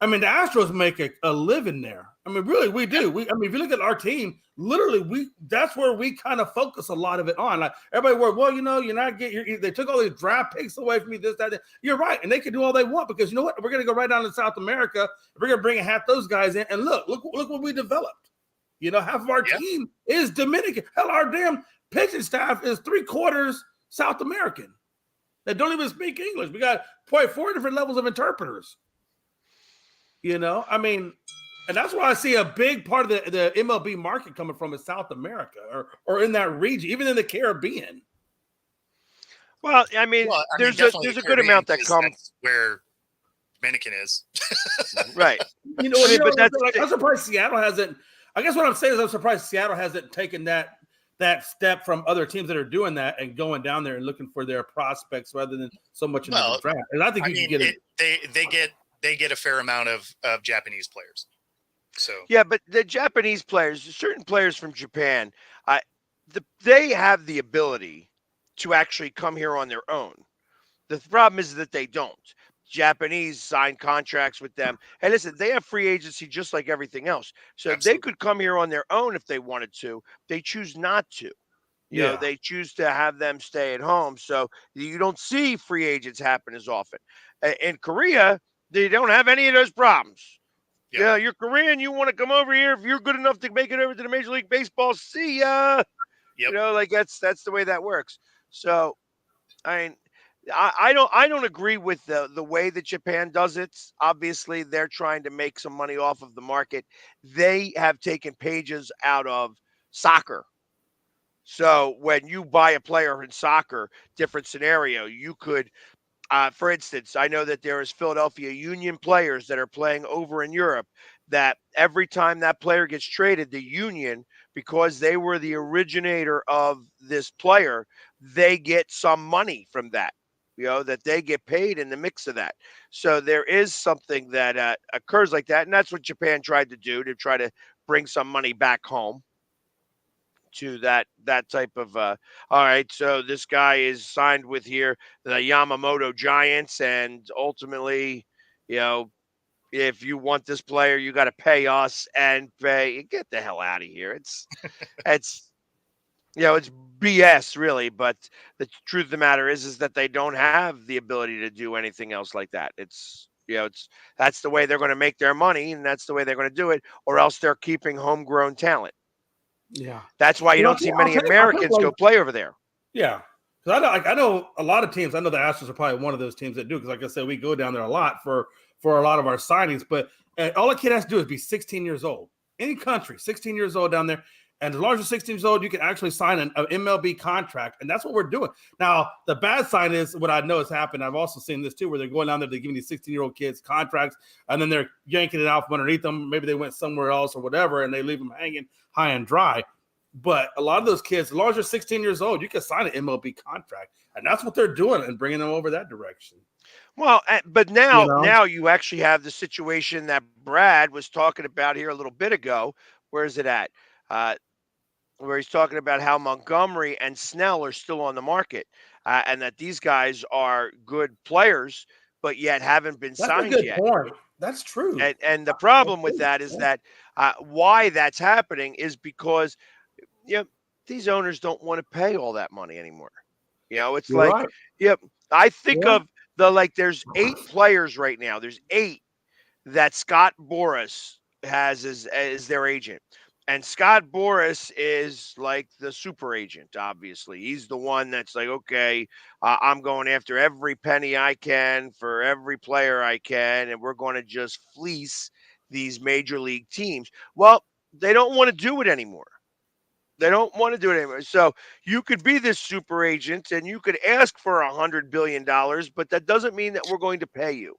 I mean, the Astros make a living there. I mean, really, we do. If you look at our team, literally, that's where we kind of focus a lot of it on. Like everybody worried, well, you're not getting. They took all these draft picks away from me. This, that. You're right, and they can do all they want, because you know what? We're going to go right down to South America. We're going to bring half those guys in, and look what we developed. Half of our team is Dominican. Hell, our damn pitching staff is 3/4 South American. They don't even speak English. We got 4 different levels of interpreters. I mean, and that's why I see a big part of the MLB market coming from is South America or in that region, even in the Caribbean. Well, I mean, there's a good amount that comes where Dominican is. Right. I'm surprised Seattle hasn't. I guess what I'm saying is I'm surprised Seattle hasn't taken that step from other teams that are doing that and going down there and looking for their prospects rather than so much in the draft. And I think you can get it. They get a fair amount of Japanese players. So yeah, but the Japanese players, certain players from Japan, they have the ability to actually come here on their own. The problem is that they don't. Japanese sign contracts with them. And listen, they have free agency just like everything else. So Absolutely. They could come here on their own if they wanted to. They choose not to. They choose to have them stay at home. So you don't see free agents happen as often. In Korea, they don't have any of those problems. Yeah, you're Korean. You want to come over here. If you're good enough to make it over to the Major League Baseball, see ya. Yep. That's the way that works. So, I mean, I don't agree with the way that Japan does it. Obviously, they're trying to make some money off of the market. They have taken pages out of soccer. So when you buy a player in soccer, different scenario. You could, for instance, I know that there is Philadelphia Union players that are playing over in Europe. That every time that player gets traded, the Union, because they were the originator of this player, they get some money from that. That they get paid in the mix of that. So there is something that occurs like that, and that's what Japan tried to do to try to bring some money back home to that type of all right, so this guy is signed with here the Yamamoto Giants, and ultimately, you know if you want this player, you got to pay us and pay. Get the hell out of here. It's it's BS really, but the truth of the matter is that they don't have the ability to do anything else like that. It's that's the way they're going to make their money, and that's the way they're going to do it, or else they're keeping homegrown talent. Yeah. That's why you don't see many Americans go play over there. Yeah. Because I know a lot of teams. I know the Astros are probably one of those teams that do. Because like I said, we go down there a lot for a lot of our signings. But all a kid has to do is be 16 years old. Any country, 16 years old down there. And as long as you're 16 years old, you can actually sign an MLB contract. And that's what we're doing. Now, the bad side is what I know has happened. I've also seen this too, where they're going down there, they're giving these 16-year-old kids contracts, and then they're yanking it out from underneath them. Maybe they went somewhere else or whatever, and they leave them hanging high and dry. But a lot of those kids, as long as you're 16 years old, you can sign an MLB contract. And that's what they're doing and bringing them over that direction. Well, but now you actually have the situation that Brad was talking about here a little bit ago. Where is it at? Where he's talking about how Montgomery and Snell are still on the market, and that these guys are good players, but yet haven't been signed yet. Point. That's true. And the problem with that is that why that's happening is because these owners don't want to pay all that money anymore. It's You're like, right. I think of there's 8 players right now. There's 8 that Scott Boras has as their agent. And Scott Boras is like the super agent, obviously. He's the one that's like, okay, I'm going after every penny I can for every player I can, and we're going to just fleece these major league teams. Well, they don't want to do it anymore. They don't want to do it anymore. So you could be this super agent and you could ask for $100 billion, but that doesn't mean that we're going to pay you.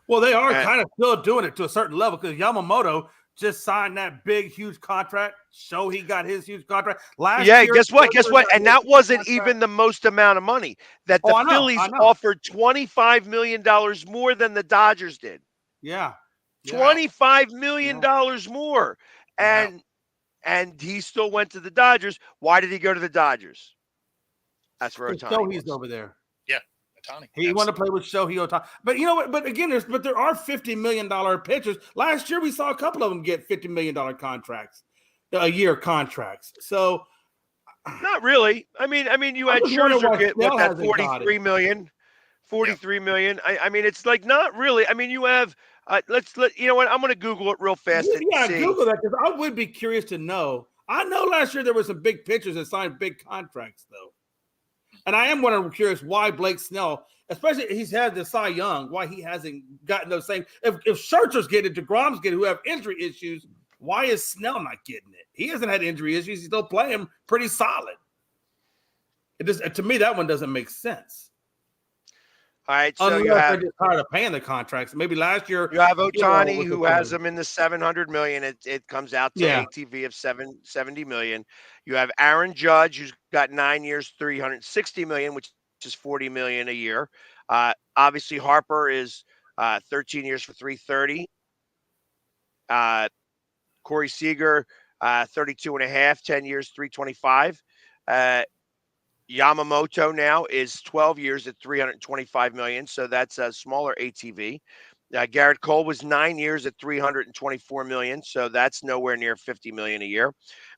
Well, they are kind of still doing it to a certain level because Yamamoto just signed that big, huge contract. So he got his huge contract last year. Guess what? And that wasn't even the most amount of money that the Phillies offered $25 million more than the Dodgers did. Yeah. $25 million more. And he still went to the Dodgers. Why did he go to the Dodgers? That's where Ohtani so he's over there. Yeah, Ohtani. He wanted to play with Shohei Ohtani. But you know what? But again, there are $50 million pitchers. Last year, we saw a couple of them get $50 million contracts, a year contracts. So not really. I mean, you had Scherzer get that $43 million. $43 million. I mean, it's like not really. I mean, you have you know what? I'm going to Google it real fast. Yeah, Google that because I would be curious to know. I know last year there were some big pitchers that signed big contracts, though. And I am curious why Blake Snell, especially he's had the Cy Young, why he hasn't gotten those same. If Scherzer's getting it, DeGrom's getting it, who have injury issues, why is Snell not getting it? He hasn't had injury issues. He's still playing pretty solid. It just, to me, that one doesn't make sense. All right, so unless you have they're just tired of paying the contracts. Maybe last year you have Ohtani, who has them in the $700 million. It comes out to ATV of $770 million. You have Aaron Judge, who's got 9 years, $360 million, which is $40 million a year. Obviously, Harper is 13 years for $330. Corey Seager, 32 and a half, 10 years, $325. Yamamoto now is 12 years at $325 million, so that's a smaller ATV. Garrett Cole was 9 years at $324 million, so that's nowhere near $50 million a year.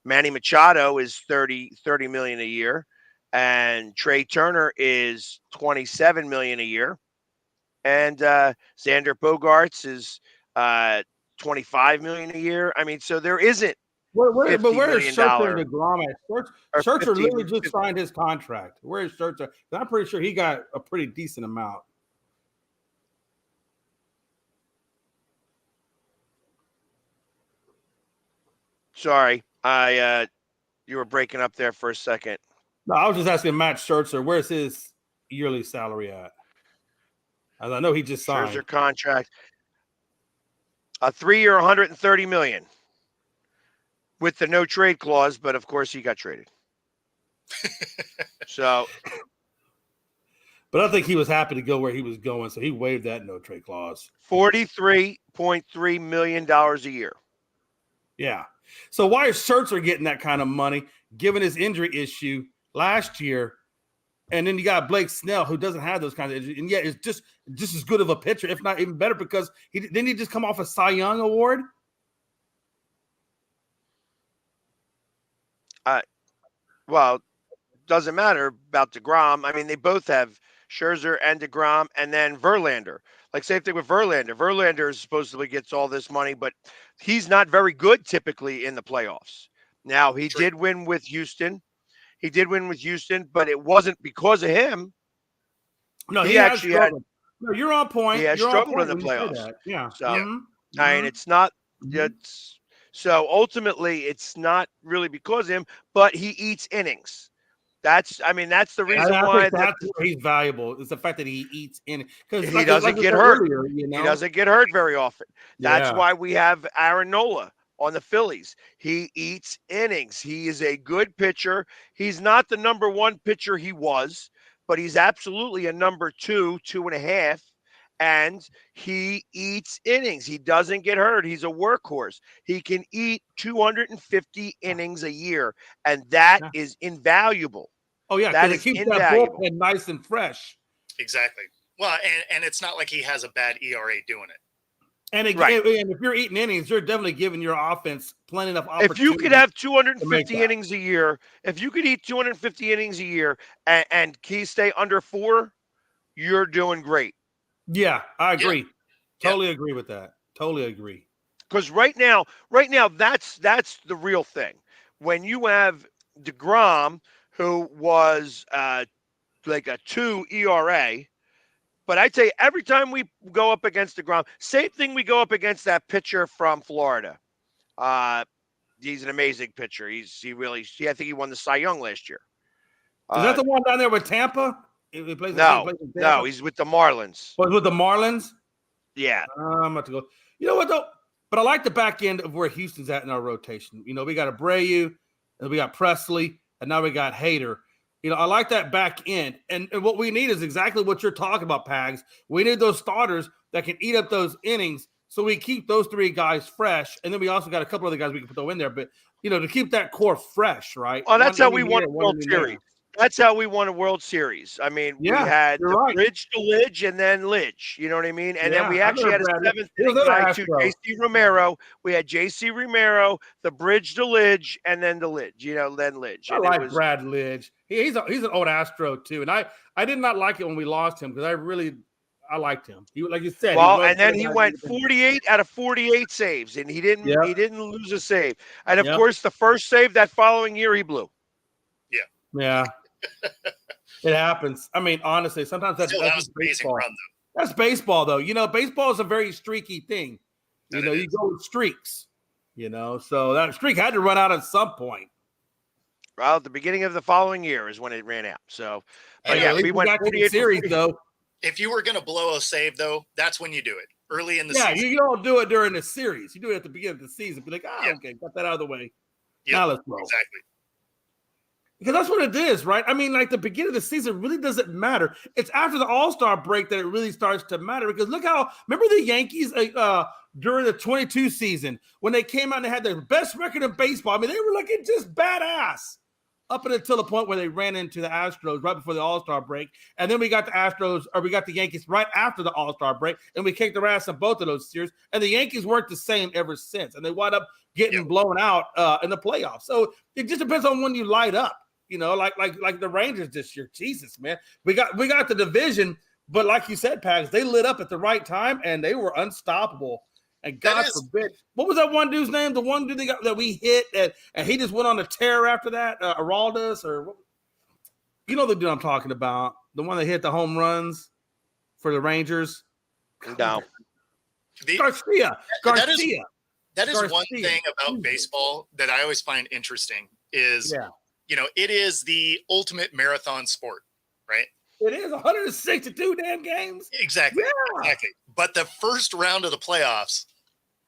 Manny Machado is $30 million a year, and Trey Turner is $27 million a year, and Xander Bogaerts is $25 million a year. I mean, so there isn't Where is $50 Scherzer million and DeGrom at? or Scherzer 50 literally just signed his contract. Where is Scherzer? I'm pretty sure he got a pretty decent amount. Sorry, you were breaking up there for a second. No, I was just asking Matt Scherzer, where's his yearly salary at? As I know he just signed. Scherzer contract, a 3-year, $130 million with the no trade clause, but of course he got traded. So, but I think he was happy to go where he was going, so he waived that no trade clause. $43.3 million a year. Yeah. So why is Scherzer getting that kind of money, given his injury issue last year? And then you got Blake Snell, who doesn't have those kinds of injuries, and yet is just as good of a pitcher, if not even better, because didn't he just come off a Cy Young award? Well, doesn't matter about DeGrom. I mean, they both have Scherzer and DeGrom, and then Verlander. Like, same thing with Verlander. Verlander supposedly gets all this money, but he's not very good typically in the playoffs. Now, he did win with Houston. But it wasn't because of him. No, he actually had. No, you're on point. He has struggled in the playoffs. Yeah. So, I mean, it's not. It's so ultimately, it's not really because of him, but he eats innings. That's the reason why that's where he's valuable. Is the fact that he eats innings because he doesn't get hurt. Earlier, you know? He doesn't get hurt very often. That's why we have Aaron Nola on the Phillies. He eats innings. He is a good pitcher. He's not the number one pitcher he was, but he's absolutely a number 2, 2.5. And he eats innings. He doesn't get hurt. He's a workhorse. He can eat 250 innings a year, and that is invaluable. Oh, yeah, that is keeps invaluable. That bullpen nice and fresh. Exactly. Well, and it's not like he has a bad ERA doing it. And again, and if you're eating innings, you're definitely giving your offense plenty of opportunity. If you could have 250 innings a year, if you could eat 250 innings a year and key stay under 4, you're doing great. Yeah, I agree. Yeah. Totally agree with that. Totally agree. Because right now, that's the real thing. When you have DeGrom, who was like a 2 ERA, but I tell you, every time we go up against DeGrom, same thing we go up against that pitcher from Florida. He's an amazing pitcher. I think he won the Cy Young last year. Is that the one down there with Tampa? No, he's with the Marlins. Oh, with the Marlins? Yeah. I'm about to go. You know what, though? But I like the back end of where Houston's at in our rotation. You know, we got Abreu, and we got Presley, and now we got Hader. You know, I like that back end. And what we need is exactly what you're talking about, Pags. We need those starters that can eat up those innings so we keep those 3 guys fresh. And then we also got a couple other guys we can throw in there. But, you know, to keep that core fresh, right? Well, that's how we won a World Series. That's how we won a World Series. I mean, we had the bridge to Lidge and then Lidge. You know what I mean? And then we actually had a 7th inning guy to J.C. Romero. We had J.C. Romero, the bridge to Lidge, and then the Lidge. You know, then Lidge. I like Brad Lidge. He's an old Astro too, and I did not like it when we lost him because I liked him. He, like you said. Well, and then he went 48 out of 48 saves, and he didn't lose a save. And of course, the first save that following year he blew. Yeah. It happens. I mean, honestly, sometimes that was amazing run, though. That's baseball, though. You know, baseball is a very streaky thing. You know, you go with streaks. You know, so that streak had to run out at some point. Well, at the beginning of the following year is when it ran out. So, but we went 48 series, though. If you were going to blow a save, though, that's when you do it early in the season. Yeah, you don't do it during the series. You do it at the beginning of the season. Be like, okay, got that out of the way. Now let's roll. Exactly. Because that's what it is, right? I mean, like the beginning of the season really doesn't matter. It's after the All-Star break that it really starts to matter. Because remember the Yankees during the 22 season when they came out and they had their best record in baseball. I mean, they were looking just badass up until the point where they ran into the Astros right before the All-Star break. And then we got the Yankees right after the All-Star break, and we kicked their ass in both of those series. And the Yankees weren't the same ever since. And they wound up getting blown out in the playoffs. So it just depends on when you light up. You know, like the Rangers this year. Jesus, man. We got the division, but like you said, Pags, they lit up at the right time and they were unstoppable. And God forbid, what was that one dude's name? The one dude that we hit and he just went on a tear after that, Araldus or what? You know the dude I'm talking about, the one that hit the home runs for the Rangers. No, Garcia. That is one thing about baseball that I always find interesting is, it is the ultimate marathon sport, right? It is 162 damn games. Exactly. But the first round of the playoffs,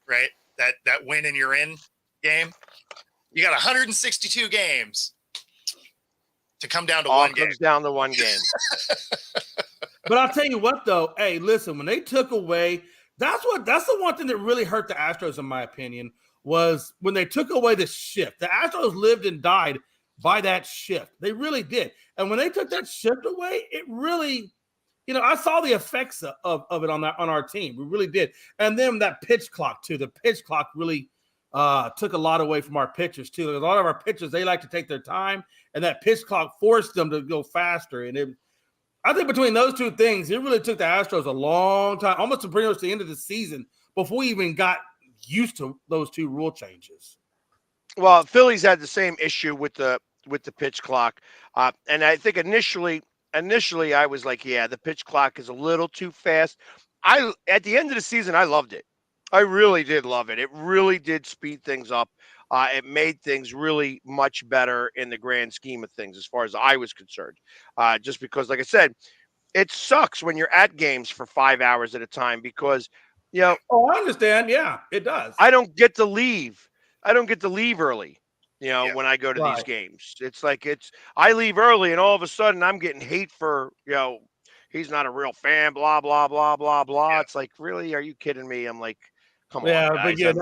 right? That win and you're in game, you got 162 games to come down to one game. Comes down to one game. But I'll tell you what, though. Hey, listen, when they took away, that's the one thing that really hurt the Astros, in my opinion, was when they took away the shift. The Astros lived and died by that shift. They really did. And when they took that shift away, it really, I saw the effects of it on our team. We really did. And then that pitch clock, too. The pitch clock really took a lot away from our pitchers, too. A lot of our pitchers, they like to take their time, and that pitch clock forced them to go faster. And I think between those two things, it really took the Astros a long time, almost to bring us to the end of the season, before we even got used to those two rule changes. Well, Phillies had the same issue with the pitch clock, and I think initially I was like, yeah, the pitch clock is a little too fast. At the end of the season, I loved it. I really did love it. It really did speed things up. It made things really much better in the grand scheme of things, as far as I was concerned. Just because, like I said, it sucks when you're at games for 5 hours at a time because, Oh, I understand. Yeah, it does. I don't get to leave. I don't get to leave early. When I go to these games, it's like I leave early and all of a sudden I'm getting hate for, he's not a real fan, blah, blah, blah, blah, blah. Yeah. It's like, really? Are you kidding me? I'm like, come on, guys. But you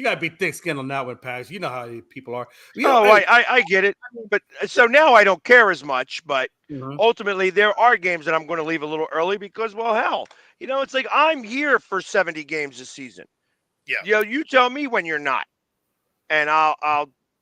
got to be thick-skinned on that one, Pags. You know how people are. I get it. But so now I don't care as much, but ultimately there are games that I'm going to leave a little early because, well, hell, it's like I'm here for 70 games this season. Yeah. You tell me when you're not. And I'll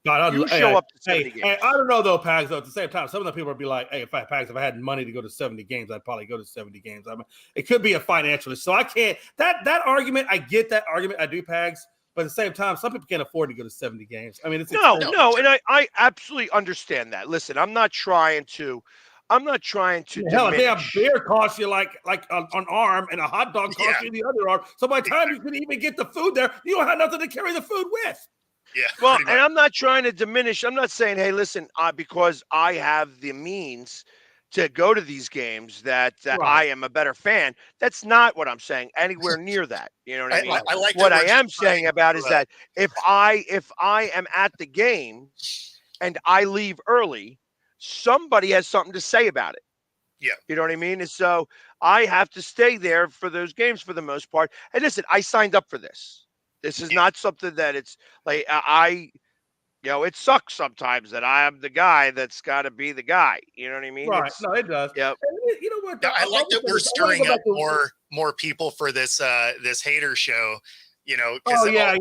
show up to 70 games. Hey, I don't know though, Pags. Though at the same time, some of the people would be like, "Hey, if I had money to go to 70 games, I'd probably go to 70 games." I mean, it could be a financial issue. So I can't. That argument, I get that argument. I do, Pags. But at the same time, some people can't afford to go to 70 games. I mean, it's no, and I absolutely understand that. Listen, I'm not trying to. Hell, a damn beer costs you like an arm, and a hot dog costs you the other arm. So by the time you can even get the food there, you don't have nothing to carry the food with. Yeah. Well, and I'm not trying to diminish. I'm not saying, hey, listen, because I have the means to go to these games that I am a better fan. That's not what I'm saying. Anywhere near that. You know what I mean? I like what I am saying about is that if I am at the game and I leave early, somebody has something to say about it. Yeah. You know what I mean? And so I have to stay there for those games for the most part. And listen, I signed up for this. This is not something that it's like it sucks sometimes that I am the guy that's got to be the guy. You know what I mean? Right. No, it does. Yeah. You know what? I like that we're stirring up more people for this hater show. Oh yeah.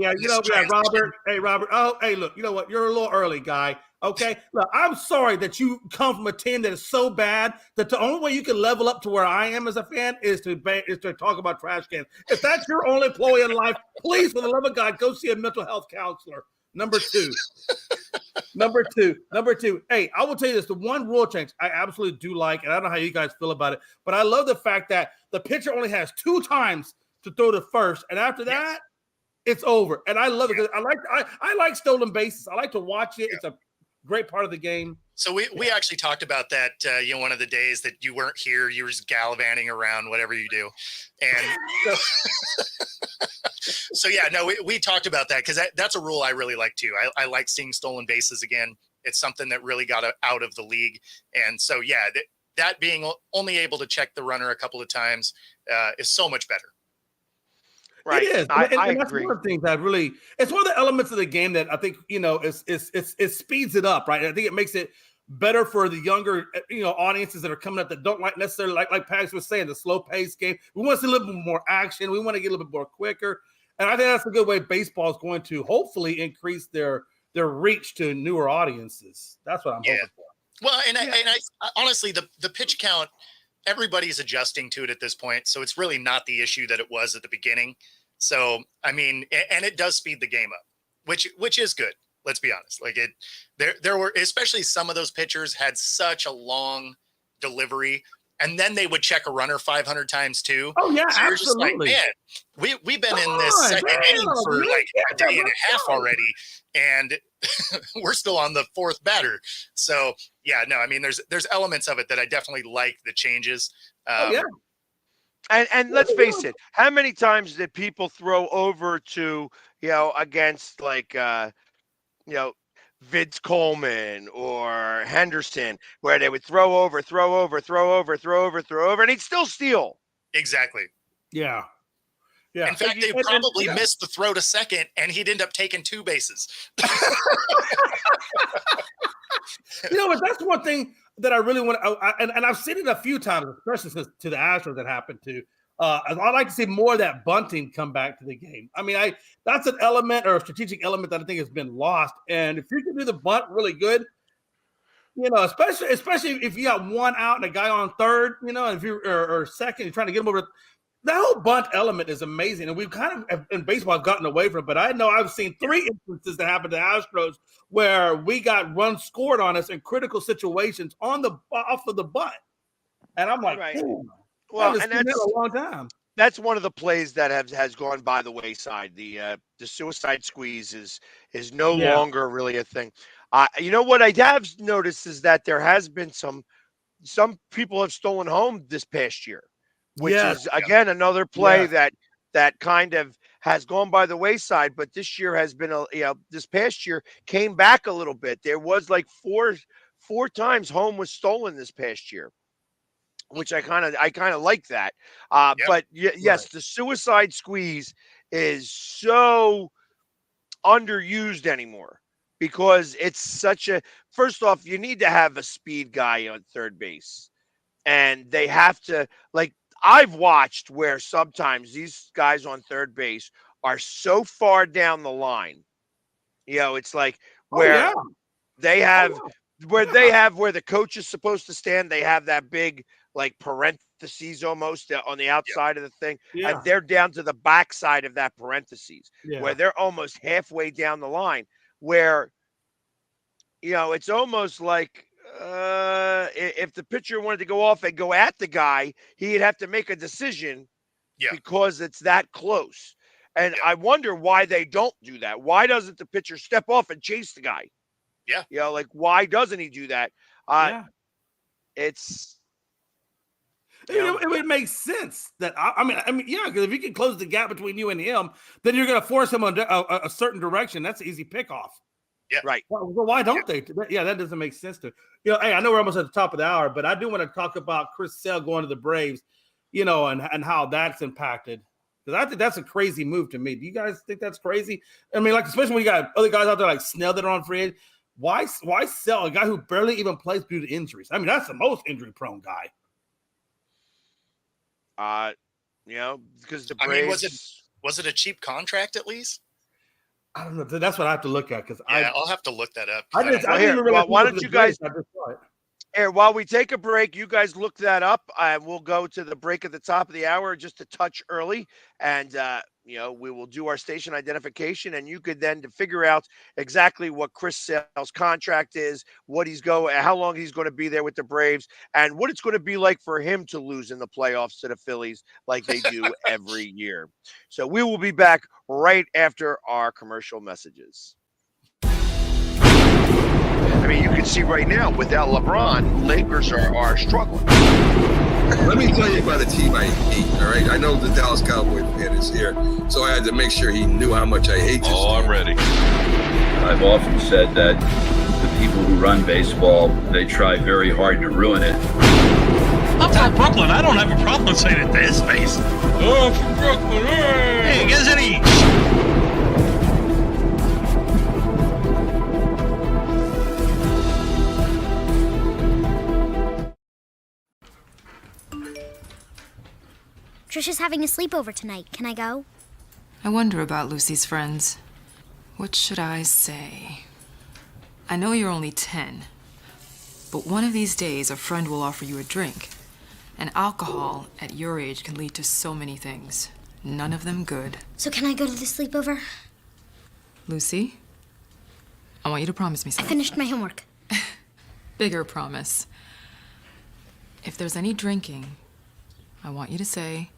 Robert. Hey, Robert. Oh, hey, look. You know what? You're a little early, guy. Okay. Look, I'm sorry that you come from a team that is so bad that the only way you can level up to where I am as a fan is to talk about trash cans. If that's your only ploy in life, please, for the love of God, go see a mental health counselor. Number two. Hey, I will tell you this: the one rule change I absolutely do like, and I don't know how you guys feel about it, but I love the fact that the pitcher only has 2 times to throw to first, and after that, it's over. And I love it because I like stolen bases. I like to watch it. It's a great part of the game. So we actually talked about that, one of the days that you weren't here, you were just gallivanting around, whatever you do. And so we talked about that because that's a rule I really like too. I like seeing stolen bases again. It's something that really got out of the league. And so, that being only able to check the runner a couple of times is so much better. Right. It is. I that's agree. one of the things that really, it's one of the elements of the game that I think, it speeds it up, right? I think it makes it better for the younger, audiences that are coming up that don't necessarily like Pags was saying, the slow paced game. We want to see a little bit more action. We want to get a little bit more quicker. And I think that's a good way baseball is going to hopefully increase their reach to newer audiences. That's what I'm hoping for. Well, and I honestly, the pitch count, everybody's adjusting to it at this point. So it's really not the issue that it was at the beginning. So, I mean, and it does speed the game up, which is good. Let's be honest. Like there were, especially some of those pitchers had such a long delivery, and then they would check a runner 500 times too. Oh yeah, so you're just like, absolutely. man, we've been in this second inning for like a day and a half already, and we're still on the fourth batter. So yeah, no, I mean, there's elements of it that I definitely like the changes. Yeah. And let's face it, how many times did people throw over to, against like, Vince Coleman or Henderson, where they would throw over, and he'd still steal. Exactly. Yeah. Yeah. In fact, they probably missed the throw to second, and he'd end up taking 2 bases. But that's one thing that I really want to, and I've seen it a few times, especially to the Astros that happened to. I'd like to see more of that bunting come back to the game. I mean, that's an element or a strategic element that I think has been lost. And if you can do the bunt really good, especially if you got one out and a guy on third, if you or second, you're trying to get him over. That whole bunt element is amazing, and we've kind of in baseball gotten away from it. But I know I've seen 3 instances that happened to Astros where we got runs scored on us in critical situations off of the bunt, and I'm like, right. Well, and that's a long time. That's one of the plays that has gone by the wayside. The suicide squeeze is no longer really a thing. What I have noticed is that there has been some people have stolen home this past year, which is again another play that kind of has gone by the wayside. But this year has been this past year came back a little bit. There was like four times home was stolen this past year, which I kind of like that. But yes, the suicide squeeze is so underused anymore because it's such a, first off, you need to have a speed guy on third base, and they have to, like, I've watched where sometimes these guys on third base are so far down the line. It's like where they have where the coach is supposed to stand, they have that big like parentheses almost on the outside of the thing, and they're down to the backside of that parentheses where they're almost halfway down the line, where it's almost like if the pitcher wanted to go off and go at the guy, he'd have to make a decision because it's that close. And I wonder why they don't do that. Why doesn't the pitcher step off and chase the guy? Yeah. Like, why doesn't he do that? It's, it would make sense that I mean, because if you can close the gap between you and him, then you're going to force him on a certain direction. That's an easy pickoff. Yeah, right. Well, why don't they? That doesn't make sense to. Hey, I know we're almost at the top of the hour, but I do want to talk about Chris Sale going to the Braves, and how that's impacted. Because I think that's a crazy move to me. Do you guys think that's crazy? I mean, like, especially when you got other guys out there like Snell that are on free agent. Why sell a guy who barely even plays due to injuries? I mean, that's the most injury-prone guy. Because the Braves. I mean, was it a cheap contract at least? I don't know. That's what I have to look at because I'll have to look that up. I didn't even realize. Why don't you guys? I just saw it. Here, while we take a break, you guys look that up. We'll go to the break at the top of the hour just a touch early, and we will do our station identification, and you could then figure out exactly what Chris Sale's contract is, how long he's going to be there with the Braves, and what it's going to be like for him to lose in the playoffs to the Phillies like they do every year. So we will be back right after our commercial messages. I mean, you can see right now, without LeBron, Lakers are struggling. Let me tell you about a team I hate, all right? I know the Dallas Cowboy fan is here, so I had to make sure he knew how much I hate this team. I'm ready. I've often said that the people who run baseball, they try very hard to ruin it. I'm from Brooklyn. I don't have a problem saying it to his face. Oh, from Brooklyn. Hey, guys, any... Trisha's having a sleepover tonight. Can I go? I wonder about Lucy's friends. What should I say? I know you're only 10, but one of these days a friend will offer you a drink. And alcohol at your age can lead to so many things. None of them good. So can I go to the sleepover? Lucy, I want you to promise me I something. finished my homework. Bigger promise. If there's any drinking, I want you to say,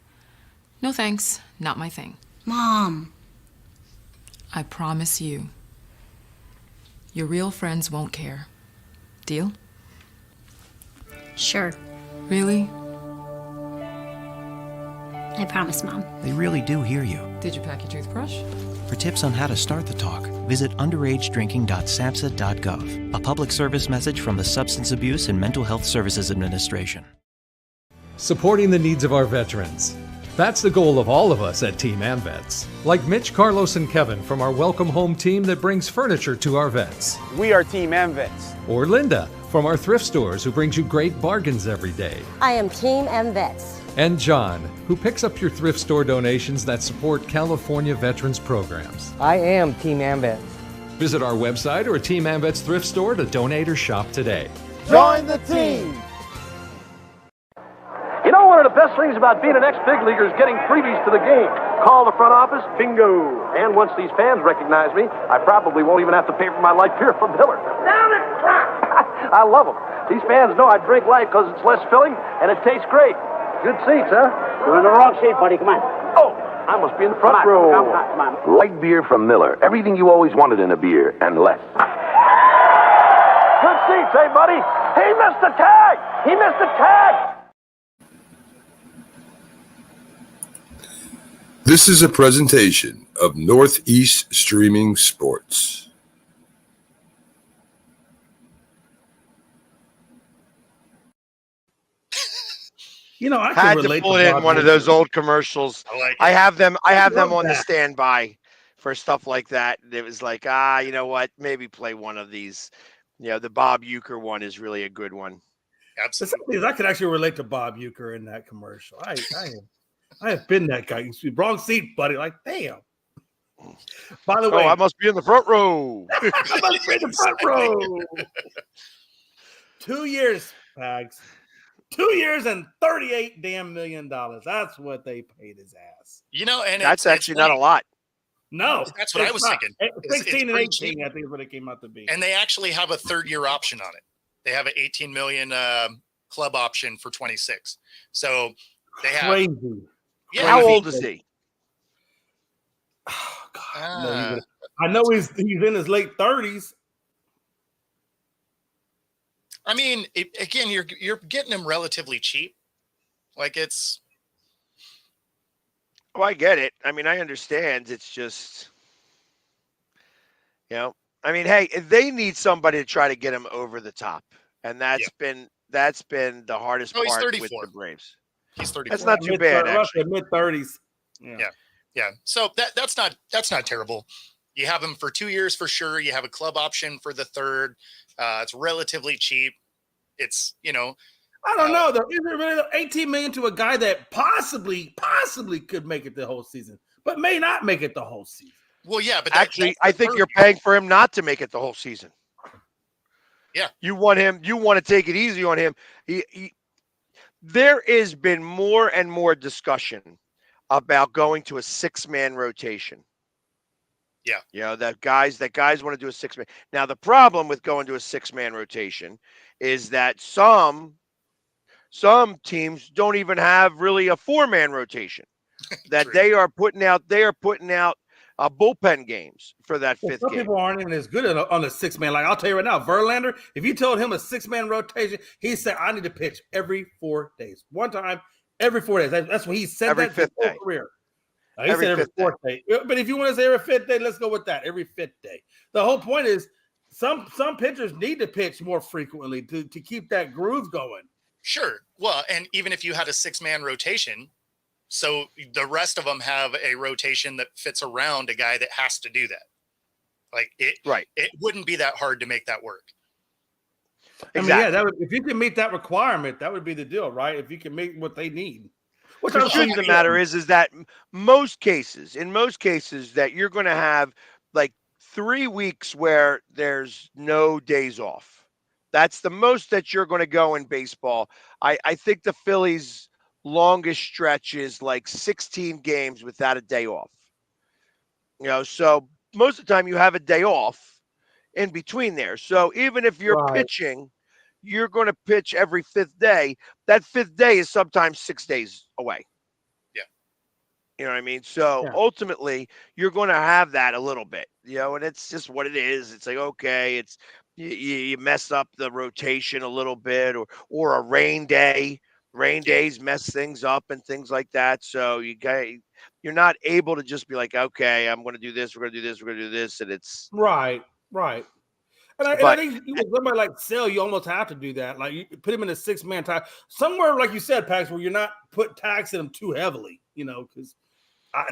no thanks, not my thing. Mom. I promise you. Your real friends won't care. Deal? Sure. Really? I promise, Mom. They really do hear you. Did you pack your toothbrush? For tips on how to start the talk, visit underagedrinking.samhsa.gov. A public service message from the Substance Abuse and Mental Health Services Administration. Supporting the needs of our veterans. That's the goal of all of us at Team AmVets. Like Mitch, Carlos, and Kevin from our Welcome Home team that brings furniture to our vets. We are Team AmVets. Or Linda from our thrift stores who brings you great bargains every day. I am Team AmVets. And John, who picks up your thrift store donations that support California veterans programs. I am Team AmVets. Visit our website or a Team AmVets thrift store to donate or shop today. Join the team! You know, one of the best things about being an ex-big leaguer is getting freebies to the game. Call the front office, bingo. And once these fans recognize me, I probably won't even have to pay for my light beer from Miller. Down it! I love them. These fans know I drink light because it's less filling and it tastes great. Good seats, huh? You're in the wrong seat, buddy. Come on. Oh, I must be in the front row. Come on. Light beer from Miller. Everything you always wanted in a beer and less. Good seats, hey, buddy. He missed the tag. He missed the tag. This is a presentation of Northeast Streaming Sports. You know, I had can relate to pull it in one of those old commercials. I have them on the standby for stuff like that. It was like, you know what? Maybe play one of these. You know, the Bob Uecker one is really a good one. Absolutely. I could actually relate to Bob Uecker in that commercial. I have been that guy. Wrong seat, buddy. Like, damn. By the way, I must be in the front row. I must be in the front row. 2 years, Pags. 2 years and $38 damn million. That's what they paid his ass. You know, and that's actually not a lot. No, that's what I was thinking. 16 and 18, I think is what it came out to be. And they actually have a 3rd-year option on it. They have an $18 million club option for 26. So they have. Crazy. Yeah, how old is he? Oh, God. I know he's in his late 30s. I mean, again, you're getting him relatively cheap. Like it's. Oh, I get it. I mean, I understand. It's just, you know, I mean, hey, they need somebody to try to get him over the top, and that's been the hardest part with the Braves. He's 34. That's not too bad, actually. Mid-30s. Yeah. So that's not terrible. You have him for 2 years for sure. You have a club option for the 3rd. It's relatively cheap. It's, you know, I don't know though. Is it really $18 million to a guy that possibly could make it the whole season, but may not make it the whole season? Well, yeah, but actually, I think you're paying for him not to make it the whole season. Yeah, you want to take it easy on him. There has been more and more discussion about going to a 6-man rotation. Yeah. You know, that guys want to do a 6-man. Now, the problem with going to a 6-man rotation is that some teams don't even have really a 4-man rotation. That they are putting out bullpen games for that 5th game. Some people aren't even as good on a 6-man. Like, I'll tell you right now, Verlander, if you told him a 6-man rotation, he said, I need to pitch every 4 days. One time, every 4 days. That's what he said every that 5th his whole day. career. He said every 4th day. But if you want to say every 5th day, let's go with that. Every 5th day. The whole point is some pitchers need to pitch more frequently to keep that groove going. Sure. Well, and even if you had a 6-man rotation, so the rest of them have a rotation that fits around a guy that has to do that. Like it wouldn't be that hard to make that work. Exactly. I mean, if you can meet that requirement, that would be the deal, right? If you can make what they need. The truth of the matter is that in most cases, that you're going to have like 3 weeks where there's no days off. That's the most that you're going to go in baseball. I think the Phillies longest stretches like 16 games without a day off. So most of the time you have a day off in between there. So even if you're pitching, you're going to pitch every 5th day. That 5th day is sometimes 6 days away. Yeah. You know what I mean? So ultimately, you're going to have that a little bit, and it's just what it is. It's like, okay, it's you mess up the rotation a little bit, or a rain day. Rain days mess things up and things like that. So you're not able to just be like, okay, I'm going to do this. We're going to do this. We're going to do this, and it's right. And I think with somebody like Sale, you almost have to do that. Like you put him in a 6-man tie somewhere, like you said, Pax, where you're not taxing him too heavily. Because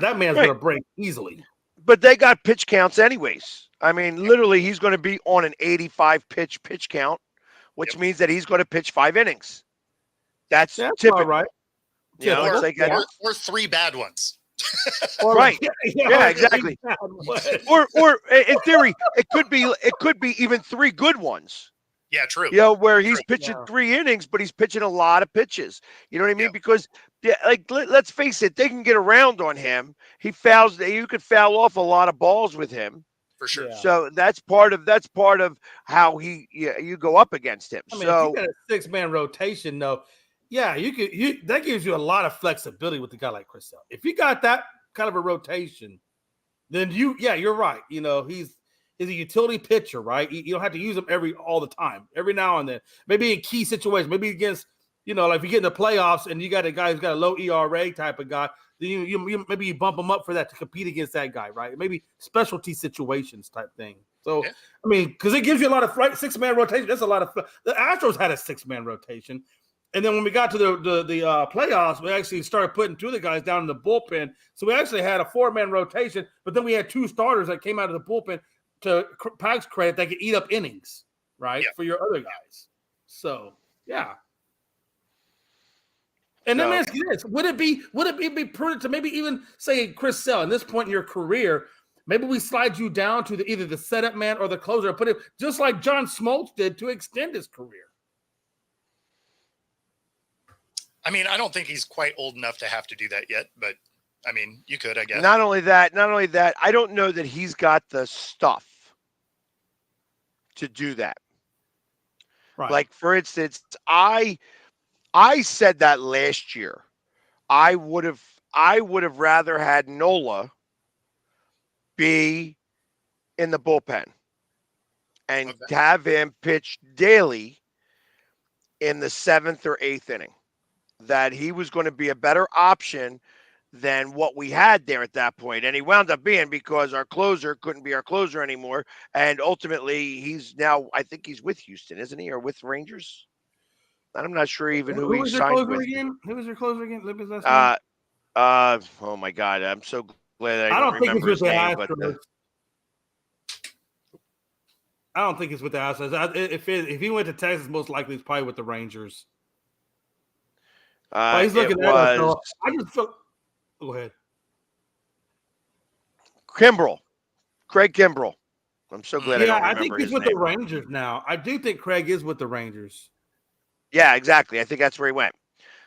that man's going to break easily. But they got pitch counts anyways. I mean, literally, he's going to be on an 85 pitch count, which means that he's going to pitch 5 innings. That's typical, right? Or 3 bad ones. Right. Yeah, exactly. Or in theory, it could be even 3 good ones. Yeah, true. Where he's pitching 3 innings, but he's pitching a lot of pitches. You know what I mean? Because let's face it, they can get around on him. He fouls. You could foul off a lot of balls with him. For sure. So that's part of how you go up against him. I mean, if you got a 6-man rotation, though. Yeah, that gives you a lot of flexibility with a guy like Chris Sale. If you got that kind of a rotation, then you're right. He's a utility pitcher, right? You don't have to use him all the time, every now and then. Maybe in key situations, maybe against, like if you get in the playoffs and you got a guy who's got a low ERA type of guy, then you maybe you bump him up for that to compete against that guy, right? Maybe specialty situations type thing. So, I mean, because it gives you a lot of 6-man rotation. That's a lot of the Astros had a 6-man rotation. And then when we got to the playoffs, we actually started putting 2 of the guys down in the bullpen. So we actually had a 4-man rotation, but then we had 2 starters that came out of the bullpen, to Pag's credit, that could eat up innings, right, for your other guys. So, yeah. And let me ask you this. Would it be prudent to maybe even say, Chris Sale, at this point in your career, maybe we slide you down to either the setup man or the closer, put it just like John Smoltz did to extend his career? I mean, I don't think he's quite old enough to have to do that yet, but I mean, you could, I guess. Not only that, I don't know that he's got the stuff to do that. Right. Like, for instance, I said that last year. I would have rather had Nola be in the bullpen and have him pitch daily in the 7th or 8th inning. That he was going to be a better option than what we had there at that point. And he wound up being, because our closer couldn't be our closer anymore. And ultimately, he's now, I think he's with Houston, isn't he? Or with Rangers? I'm not sure even who he signed with. Who was your closer again? Oh, my God. I'm so glad I don't remember his name. I don't think it's with the Astros. If he went to Texas, most likely it's probably with the Rangers. He's looking at us. So I just feel. Go ahead. Craig Kimbrell. I'm so glad I don't remember I think he's his with name. the Rangers now. I do think Craig is with the Rangers. Yeah, exactly. I think that's where he went.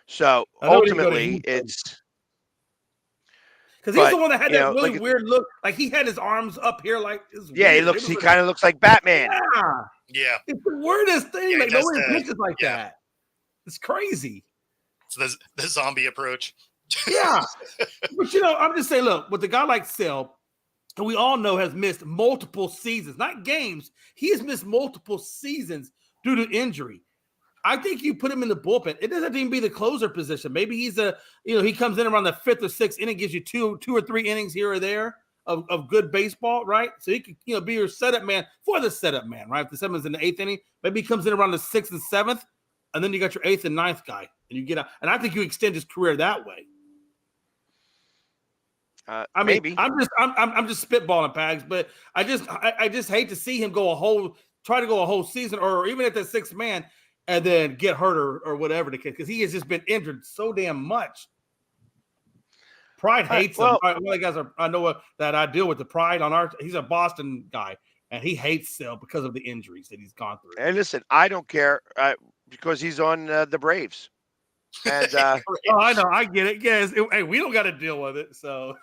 So ultimately, it's because he's the one that had that really weird look. Like he had his arms up here, like he kind of looks like Batman. Yeah, it's the weirdest thing. Like nobody pitches like that. It's crazy. It's the zombie approach. Yeah, but I'm just saying. Look, with a guy like Sale, who we all know has missed multiple seasons, not games. He has missed multiple seasons due to injury. I think you put him in the bullpen. It doesn't even be the closer position. Maybe he's he comes in around the 5th or 6th inning, gives you two or three innings here or there of good baseball, right? So he could be your setup man for the setup man, right? If the 7th in the 8th inning, maybe he comes in around the 6th and 7th, and then you got your 8th and 9th guy, and you get out. And I think you extend his career that way. Maybe I'm just spitballing, Pags, but I just hate to see him try to go a whole season, or even at the 6th man, and then get hurt or whatever the case, because he has just been injured so damn much. Pride hates him. One of the guys I know that I deal with the Pride he's a Boston guy, and he hates Sale because of the injuries that he's gone through. And listen, I don't care because he's on the Braves. And oh, I know, I get it. Yes, hey, we don't got to deal with it. So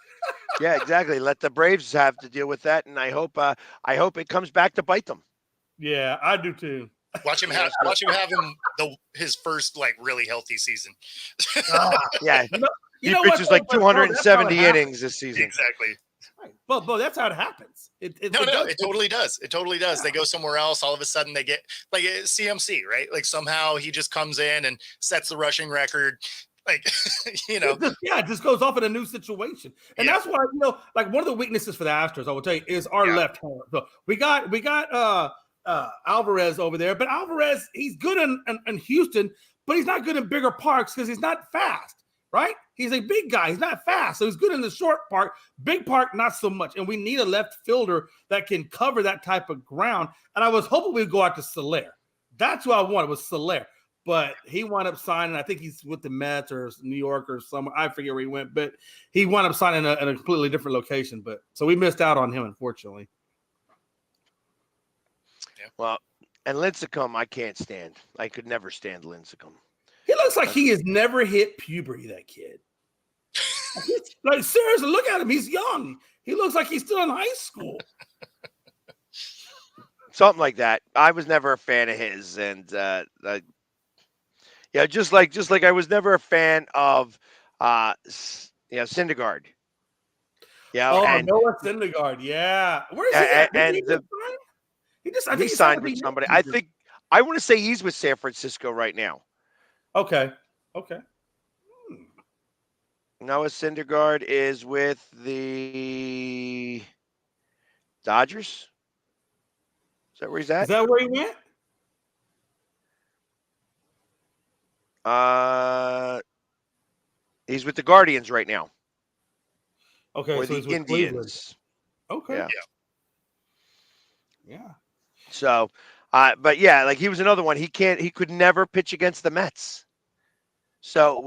yeah, exactly. Let the Braves have to deal with that, and I hope it comes back to bite them. Yeah, I do too. Watch him have his first like really healthy season. Yeah, you he know pitches like 270 innings this season. Exactly. But that's how it happens. It totally does. It totally does. Yeah. They go somewhere else. All of a sudden, they get like CMC, right? Like somehow he just comes in and sets the rushing record. Like, it just goes off in a new situation, and that's why like one of the weaknesses for the Astros, I will tell you, is our left hand. So we got Alvarez over there, but Alvarez, he's good in Houston, but he's not good in bigger parks because he's not fast. Right? He's a big guy. He's not fast. So he's good in the short park. Big park, not so much. And we need a left fielder that can cover that type of ground. And I was hoping we'd go out to Soler. That's what I wanted, was Soler. But he wound up signing. I think he's with the Mets or New York or somewhere. I forget where he went. But he wound up signing in a completely different location. But so we missed out on him, unfortunately. Yeah. Well, and Lincecum, I can't stand. I could never stand Lincecum. He looks like he has never hit puberty, that kid. Like, seriously, look at him. He's young. He looks like he's still in high school. Something like that. I was never a fan of his. And, just like I was never a fan of, Syndergaard. Yeah, Noah Syndergaard. Yeah. Where is he at? He signed with somebody. I want to say he's with San Francisco right now. Okay. Noah Syndergaard is with the Dodgers. Is that where he's at? Is that where he went? He's with the Guardians right now. Okay, or so the he's with Indians. Cleveland. Okay. Yeah. So, but yeah, like he was another one. He could never pitch against the Mets. So it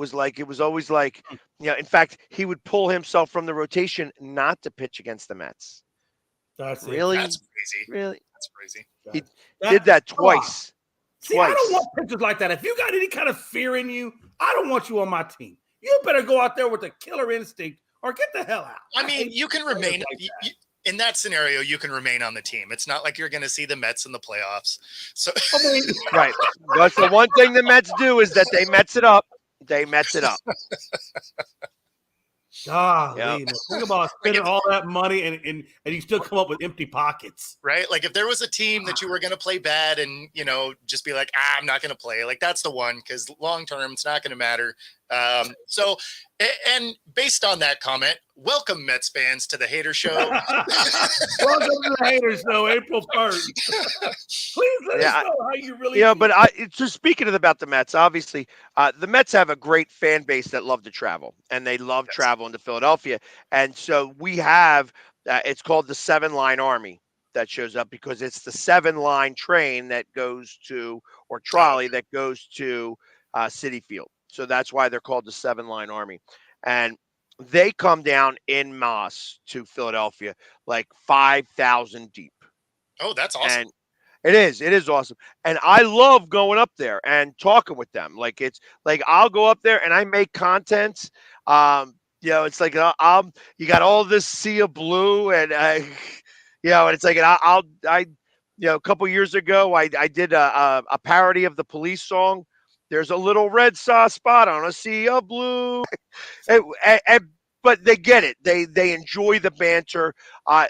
was always like, in fact, he would pull himself from the rotation not to pitch against the Mets. That's really That's crazy. Really, that's crazy. He did that twice. See, I don't want pitchers like that. If you got any kind of fear in you, I don't want you on my team. You better go out there with a killer instinct or get the hell out. I mean, you can remain in that scenario. You can remain on the team. It's not like you're going to see the Mets in the playoffs. So, right. That's the one thing the Mets do is that they Mets it up. They Mets it up. Golly, think about spending all that money and you still come up with empty pockets. Right? Like if there was a team that you were going to play bad and, just be like, I'm not going to play. Like that's the one because long term, it's not going to matter. So, and based on that comment, welcome Mets fans to the Hater Show. Welcome to the Hater Show, April 1st. Please let us know how you really feel. But just speaking about the Mets, obviously, the Mets have a great fan base that love to travel, and they love traveling to Philadelphia. And so we have, it's called the 7-Line Army that shows up because it's the 7-line train that goes to, or trolley that goes to Citi Field. So that's why they're called the 7-Line Army. And they come down in mass to Philadelphia, like 5,000 deep. Oh, that's awesome. And it is awesome. And I love going up there and talking with them. Like it's like, I'll go up there and I make content. It's like, you got all this sea of blue and and it's like, a couple years ago, I did a parody of the Police song. There's a little red spot on a sea of blue. But they get it. They enjoy the banter.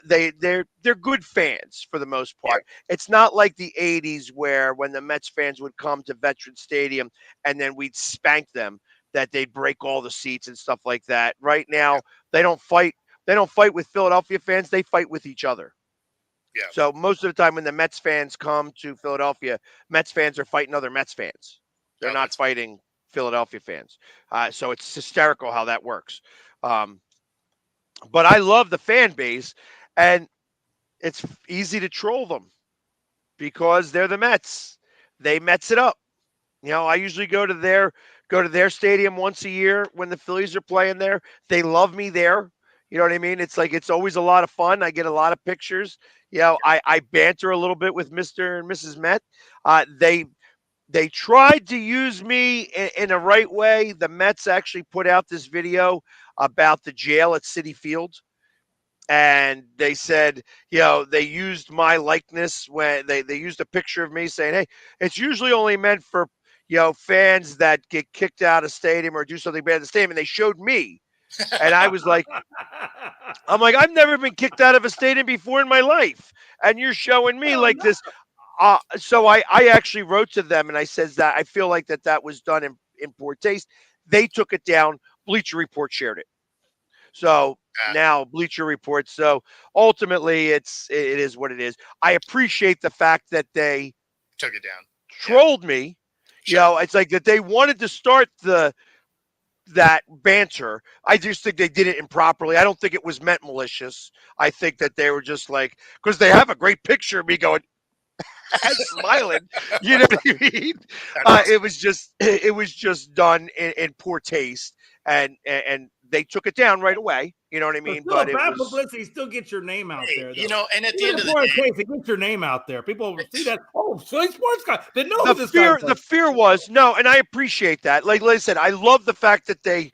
They're good fans for the most part. It's not like the 80s where when the Mets fans would come to Veterans Stadium and then we'd spank them, that they'd break all the seats and stuff like that. Right now, they don't fight. They don't fight with Philadelphia fans. They fight with each other. Yeah. So most of the time when the Mets fans come to Philadelphia, Mets fans are fighting other Mets fans. They're not fighting Philadelphia fans. So it's hysterical how that works. But I love the fan base, and it's easy to troll them because they're the Mets. They Mets it up. I usually go to their stadium once a year when the Phillies are playing there. They love me there. You know what I mean? It's like it's always a lot of fun. I get a lot of pictures. I banter a little bit with Mr. and Mrs. Met. They tried to use me in a right way. The Mets actually put out this video about the jail at Citi Field. And they said, they used my likeness when they used a picture of me saying, hey, it's usually only meant for, fans that get kicked out of stadium or do something bad in the stadium. And they showed me. And I was like, I've never been kicked out of a stadium before in my life. And you're showing me like this. So I actually wrote to them and I says that I feel like that was done in poor taste. They took it down. Bleacher Report shared it. So now Bleacher Report. So ultimately it is what it is. I appreciate the fact that they took it down, trolled me. Sure. It's like that they wanted to start that banter. I just think they did it improperly. I don't think it was meant malicious. I think that they were just like, because they have a great picture of me going smiling. You know what I mean? It was just done in poor taste, and they took it down right away. You know what I mean? But it was publicity. Still get your name out there, though. And at the end of the day, get your name out there. People see that. Oh, Philly sports guy. They know the who this fear. guy The fear was no, and I appreciate that. Like I said, I love the fact that they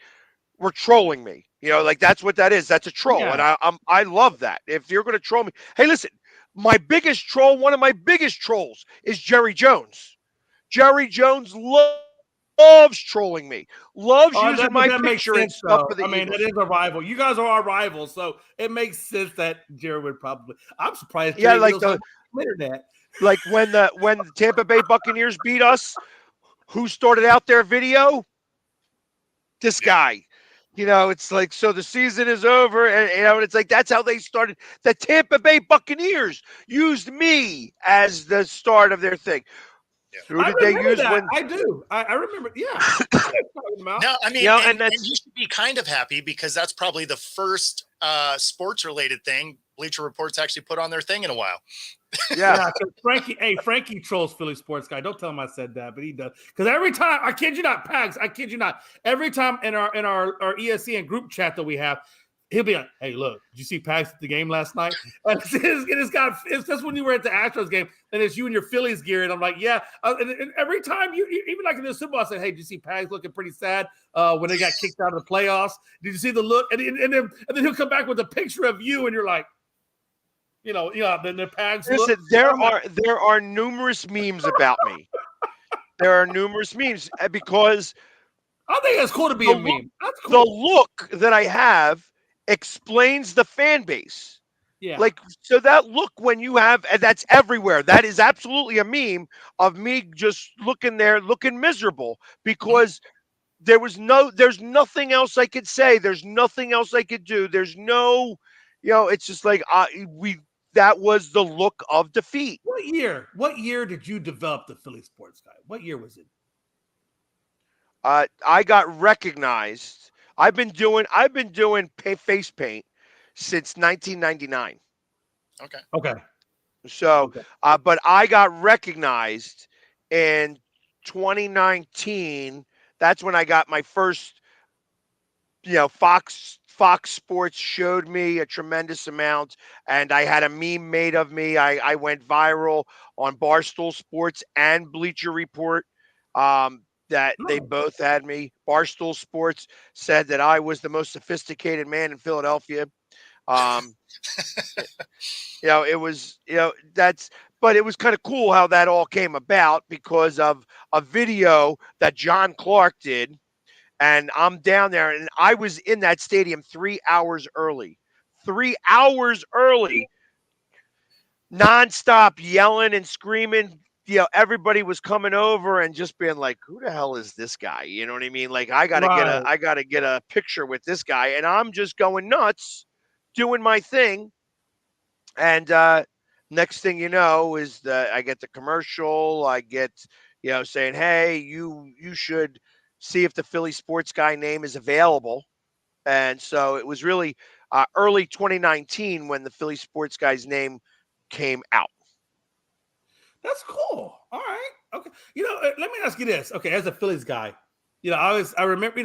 were trolling me. Like that's what that is. That's a troll, and I love that. If you're going to troll me, hey, listen. My biggest troll, one of my biggest trolls, is Jerry Jones. Jerry Jones loves trolling me, loves using my picture and stuff for the Eagles. That is a rival. You guys are our rivals, so it makes sense that Jerry would probably. I'm surprised. Jerry like the internet. Like when the Tampa Bay Buccaneers beat us, who started out their video? This guy. It's like, so the season is over, and it's like that's how they started. The Tampa Bay Buccaneers used me as the start of their thing. Yeah. Who did they use that. when? I do. I remember. Yeah. No, I mean, and you should be kind of happy because that's probably the first sports-related thing Bleacher Report's actually put on their thing in a while. Yeah. Frankie trolls Philly sports guy. Don't tell him I said that, but he does. Because every time, I kid you not, Pags, I kid you not, every time in our ESPN group chat that we have, he'll be like, hey, look, did you see Pags at the game last night? And it's just when you were at the Astros game, and it's you in your Phillies gear, and I'm like, yeah. And every time, even like in the Super Bowl, I said, hey, did you see Pags looking pretty sad when they got kicked out of the playoffs? Did you see the look? And then he'll come back with a picture of you, and you're like, then the Pags. Listen, there are numerous memes about me. There are numerous memes because I think it's cool to be a meme. That's cool. The look that I have explains the fan base. Yeah. Like, so that look when you have, and that's everywhere. That is absolutely a meme of me just looking miserable because there's nothing else I could say. There's nothing else I could do. There's no, it's just like that was the look of defeat. What year did you develop the Philly sports guy? What year was it? I got recognized. I've been doing face paint since 1999. Okay. So, but I got recognized in 2019. That's when I got my first. Fox Sports showed me a tremendous amount, and I had a meme made of me. I went viral on Barstool Sports and Bleacher Report. They both had me. Barstool Sports said that I was the most sophisticated man in Philadelphia. It was, but it was kind of cool how that all came about because of a video that John Clark did. And I'm down there, and I was in that stadium 3 hours early. 3 hours early. Nonstop yelling and screaming. Everybody was coming over and just being like, who the hell is this guy? You know what I mean? Like, I gotta get a picture with this guy. And I'm just going nuts, doing my thing. And next thing you know is that I get the commercial. I get, saying, hey, you should see if the Philly sports guy name is available. And so it was really early 2019 when the Philly sports guy's name came out. That's cool. All right. Okay. Let me ask you this. Okay. As a Phillies guy, I remember,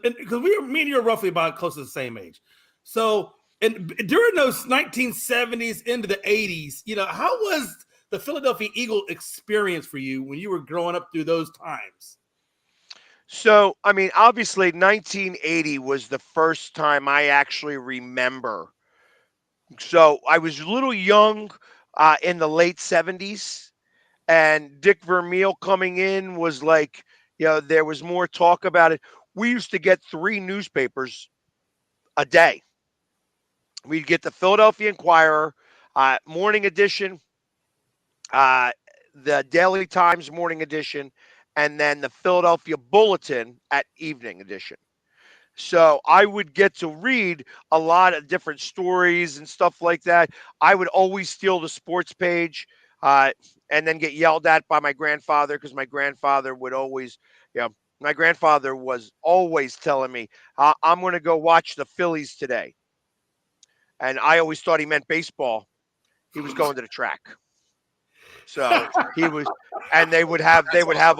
because me and you are roughly about close to the same age. So, and during those 1970s into the 80s, how was the Philadelphia Eagle experience for you when you were growing up through those times? So, I mean, obviously 1980 was the first time I actually remember. So I was a little young in the late 70s, and Dick Vermeil coming in was like, there was more talk about it. We used to get 3 newspapers a day. We'd get the Philadelphia Inquirer, morning edition, uh, the Daily Times morning edition, and then the Philadelphia Bulletin at evening edition. So I would get to read a lot of different stories and stuff like that. I would always steal the sports page uh, and then get yelled at by my grandfather because my grandfather would always, my grandfather was always telling me, I'm going to go watch the Phillies today. And I always thought he meant baseball. He was going to the track. So he was, and they would have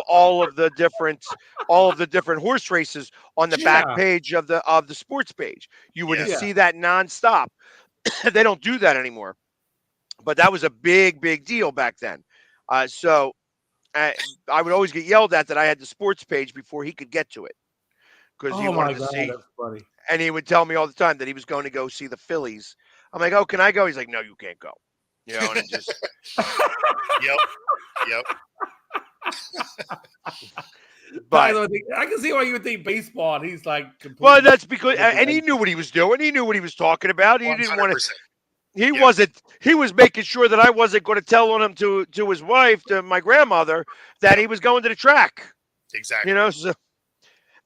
all of the different horse races on the back page of the sports page. You would see that nonstop. They don't do that anymore, but that was a big deal back then. So I would always get yelled at that I had the sports page before he could get to it because he wanted to see. That's funny. And he would tell me all the time that he was going to go see the Phillies. I'm like, oh, can I go? He's like, no, you can't go. And it just. Yep. But I can see why you would think baseball, and he's like, well, that's because, and he knew what he was doing. He knew what he was talking about. He 100%. didn't want to. He wasn't. He was making sure that I wasn't going to tell on him to his wife, to my grandmother, that he was going to the track. Exactly. So.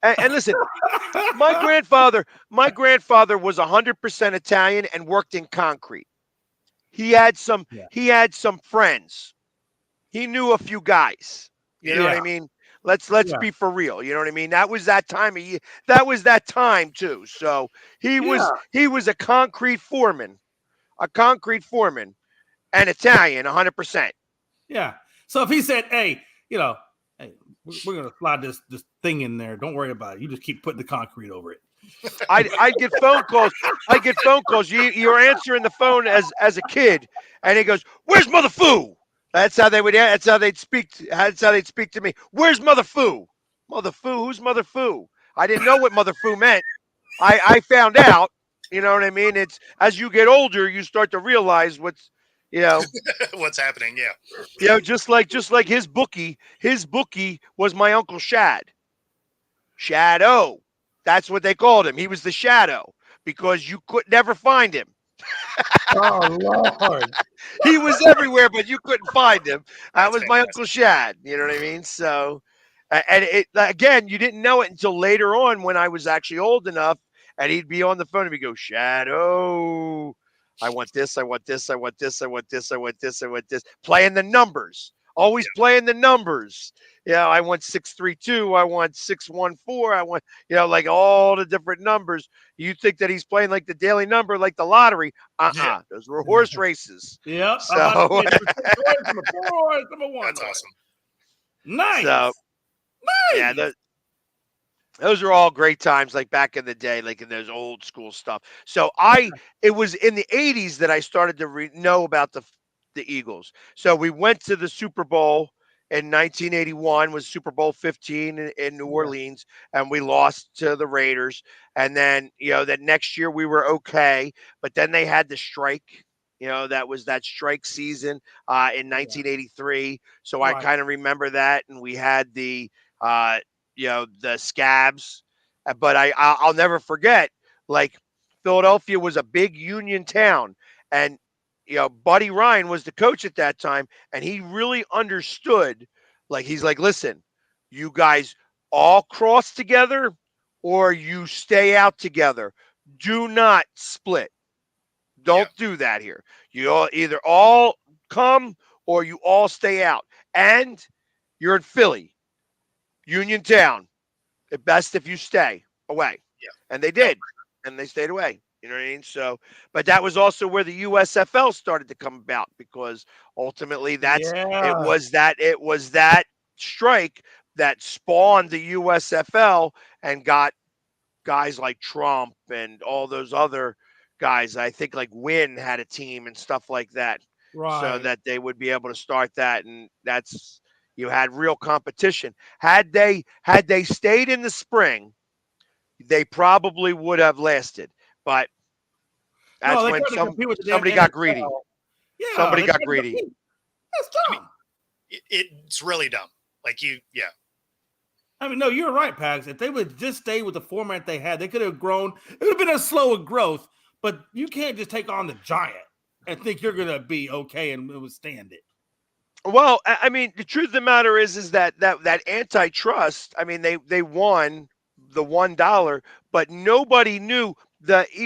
And listen, my grandfather was 100% Italian and worked in concrete. He had some friends. He knew a few guys. You know what I mean? Let's be for real. You know what I mean? That was that time of year. That was that time too. So he was a concrete foreman, and Italian, 100%. Yeah. So if he said, "Hey, hey, we're gonna slide this thing in there. Don't worry about it. You just keep putting the concrete over it." I'd get phone calls. You're answering the phone as a kid, and he goes, "Where's Mother Foo?" That's how they'd speak to me. Where's Mother Foo? Mother Foo? Who's Mother Foo? I didn't know what Mother Foo meant. I found out. You know what I mean? It's as you get older, you start to realize what's what's happening. Yeah. Just like his bookie. His bookie was my Uncle Shad. Shadow. That's what they called him. He was the shadow because you could never find him. Oh, Lord. He was everywhere, but you couldn't find him. That was my Uncle Shad. You know what I mean? So, and again, you didn't know it until later on when I was actually old enough, and he'd be on the phone and he'd go, Shadow, I want this, I want this, I want this, I want this, I want this, I want this. Playing the numbers. Always playing the numbers. I want 632. I want 614. I want, like all the different numbers. You think that he's playing like the daily number, like the lottery. Those were horse races. Yeah. So, that's awesome. Nice. So, yeah, those are all great times, like back in the day, like in those old school stuff. So it was in the 80s that I started to know about the Eagles. So we went to the Super Bowl in 1981, was Super Bowl 15 in New Orleans, and we lost to the Raiders. And then, that next year we were okay, but then they had the strike. That was that strike season in 1983. So I kind of remember that, and we had the scabs. But I'll never forget, like, Philadelphia was a big union town, and Buddy Ryan was the coach at that time, and he really understood. Like, he's like, listen, you guys all cross together or you stay out together. Do not split. Don't do that here. You all either all come or you all stay out. And you're in Philly, Union Town. It's best if you stay away. Yeah. And they did. And they stayed away. You know what I mean? So, but that was also where the USFL started to come about, because ultimately it was that strike that spawned the USFL and got guys like Trump and all those other guys. I think like Wynn had a team and stuff like that. so Right. that they would be able to start that, and that's you had real competition. Had they stayed in the spring, they probably would have lasted. But No, that's they when trying to compete with the damn somebody got greedy. NFL. Yeah, Somebody they're got trying to greedy. compete. That's dumb. It's really dumb. Like yeah. I mean, no, you're right, Pags. If they would just stay with the format they had, they could have grown. It would have been a slower growth, but you can't just take on the giant and think you're going to be okay and withstand it. Well, I mean, the truth of the matter is that antitrust. I mean, they won the $1, but nobody knew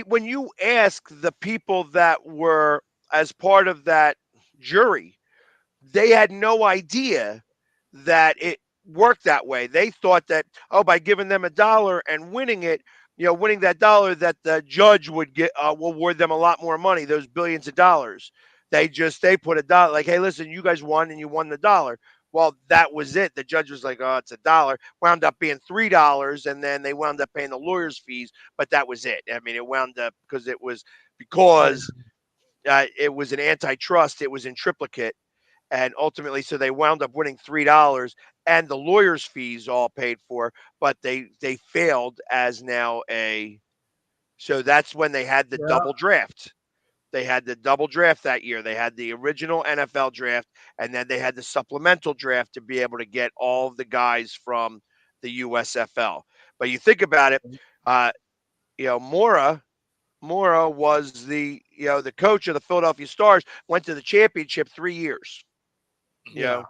when you ask the people that were as part of that jury, they had no idea that it worked that way. They thought that, oh, by giving them $1 and winning it, winning that dollar, that the judge would will award them a lot more money, those billions of dollars. They put $1, like, hey, listen, you guys won and you won the dollar. Well, that was it. The judge was like, oh, it's $1. Wound up being $3, and then they wound up paying the lawyers' fees, but that was it. I mean, it wound up because it was an antitrust. It was in triplicate, and ultimately, so they wound up winning $3, and the lawyers' fees all paid for, but they failed as now a. So that's when they had the double draft. They had the double draft that year. They had the original NFL draft, and then they had the supplemental draft to be able to get all of the guys from the USFL. But you think about it, Mora was the coach of the Philadelphia Stars, went to the championship 3 years. Yeah,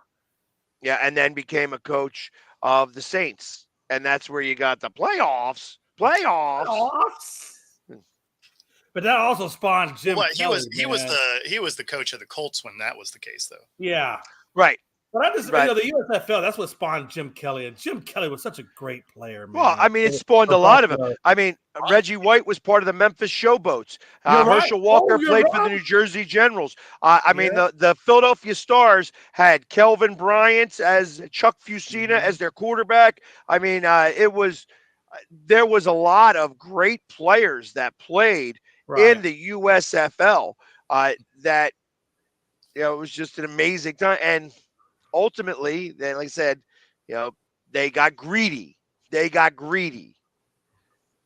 and then became a coach of the Saints. And that's where you got the playoffs. But that also spawned Jim Well, Kelly. he was the coach of the Colts when that was the case, though. Yeah. Right. But I just, the USFL, that's what spawned Jim Kelly. And Jim Kelly was such a great player, man. Well, I mean, it spawned a lot of them. I mean, Reggie White was part of the Memphis Showboats. Herschel Walker played for the New Jersey Generals. I mean, the Philadelphia Stars had Kelvin Bryant as Chuck Fusina as their quarterback. I mean, there was a lot of great players that played in the USFL that, it was just an amazing time. And ultimately, then, like I said, they got greedy.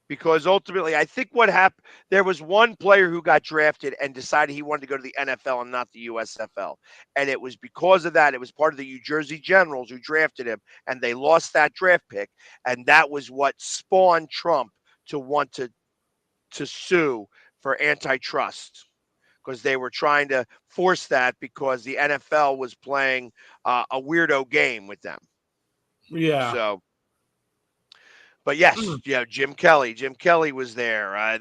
Because ultimately, I think what happened, there was one player who got drafted and decided he wanted to go to the NFL and not the USFL. And it was because of that. It was part of the New Jersey Generals who drafted him, and they lost that draft pick. And that was what spawned Trump to want to sue for antitrust, because they were trying to force that because the NFL was playing a weirdo game with them. Yeah. So, but yes, Jim Kelly. Jim Kelly was there.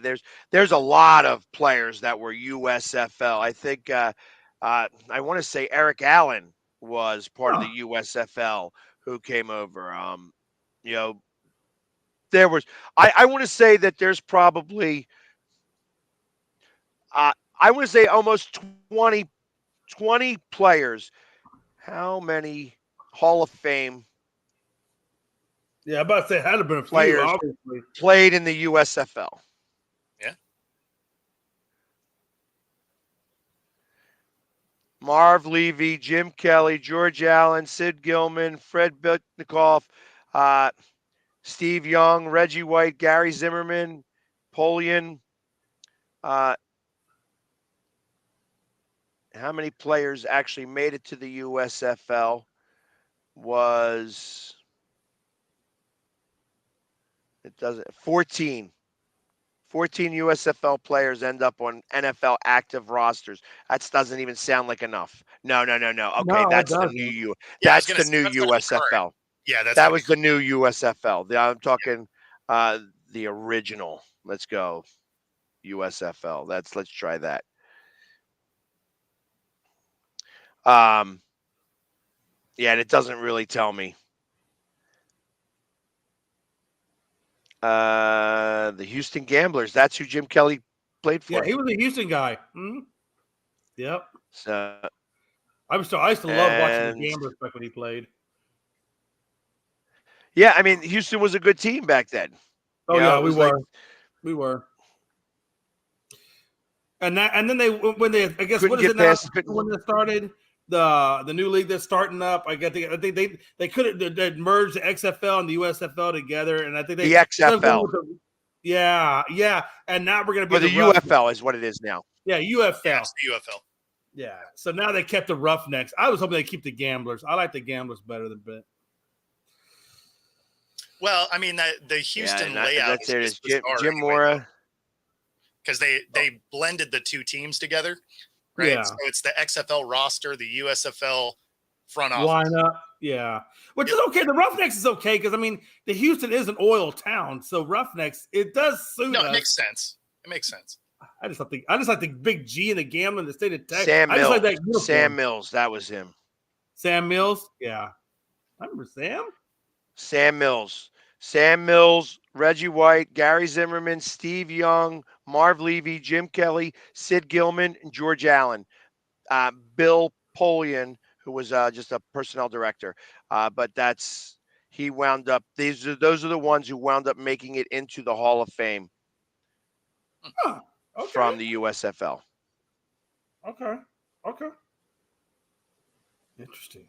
There's a lot of players that were USFL. I think I want to say Eric Allen was part of the USFL who came over. There was. I want to say that there's probably. I want to say almost 20 players. How many Hall of Fame Yeah, I'm about to say it had to have been a few, players obviously. played in the USFL? Yeah. Marv Levy, Jim Kelly, George Allen, Sid Gilman, Fred Bitnikoff, Steve Young, Reggie White, Gary Zimmerman, Polian. How many players actually made it to the USFL? It doesn't. 14 USFL players end up on NFL active rosters. That doesn't even sound like enough. No. Okay, No, that's the new That's the new USFL. Yeah, that was the new USFL. I'm talking the original. Let's go USFL. Let's try that. Yeah, and it doesn't really tell me. The Houston Gamblers. That's who Jim Kelly played for. Yeah, he was a Houston guy. Mm-hmm. Yep. So I used to love watching the Gamblers back when he played. Yeah, I mean, Houston was a good team back then. Oh, yeah, we were. We were. And then they when they I guess Couldn't what is get it now past when they started the new league that's starting up? I think they could have merged the XFL and the USFL together, and I think the XFL yeah, and now we're gonna be or the UFL is what it is now. Yeah, UFL. Yeah, it's the UFL. Yeah. So now they kept the Roughnecks. I was hoping they keep the Gamblers. I like the Gamblers better than bit. Well, I mean the Houston layout that's it. Jim Mora. Because they blended the two teams together, right? Yeah. So it's the XFL roster, the USFL front office. Why not? Yeah. Which is okay. The Roughnecks is okay because I mean the Houston is an oil town, so Roughnecks it does suit us. It makes sense. It makes sense. I just like the big G in the gambling, the state of Texas. Sam Mills. I just like that Sam Mills, that was him. Sam Mills, yeah. I remember Sam. Sam Mills, Reggie White, Gary Zimmerman, Steve Young, Marv Levy, Jim Kelly, Sid Gilman, and George Allen. Bill Polian, who was just a personnel director. But he wound up, those are the ones who wound up making it into the Hall of Fame from the USFL. Okay. Interesting.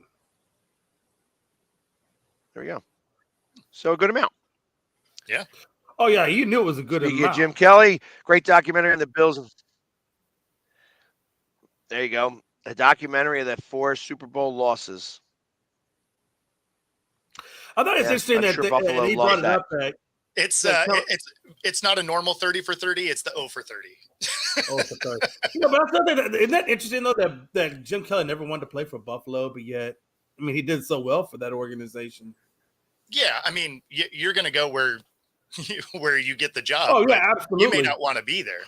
There we go. So a good amount. Yeah. Oh yeah, you knew it was a good amount. Jim Kelly, great documentary on the Bills. There you go. A documentary of the 4 Super Bowl losses. I thought it's interesting that Buffalo he lost brought it up that it's not a normal 30 for 30. It's the 0 for 30. Oh, for 30. But I thought isn't that interesting though that Jim Kelly never wanted to play for Buffalo, but yet I mean he did so well for that organization. Yeah, I mean you're going to go where you get the job. Oh yeah, absolutely. You may not want to be there.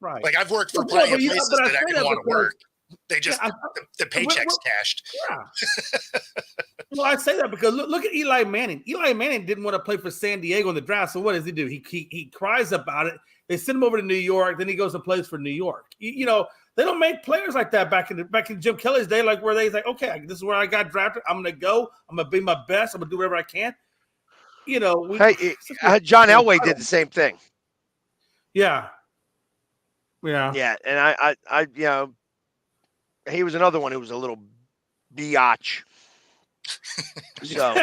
Right. Like I've worked for plenty of places that I didn't want to work. They just the paychecks cashed. Yeah. Well, I say that because look at Eli Manning. Eli Manning didn't want to play for San Diego in the draft. So what does he do? He cries about it. They send him over to New York. Then he goes and plays for New York. You know, they don't make players like that back in Jim Kelly's day, like where they's like, okay, this is where I got drafted. I'm gonna go. I'm gonna be my best. I'm gonna do whatever I can. You know, John Elway did the same thing. Yeah. Yeah, and I you know, he was another one who was a little biatch. So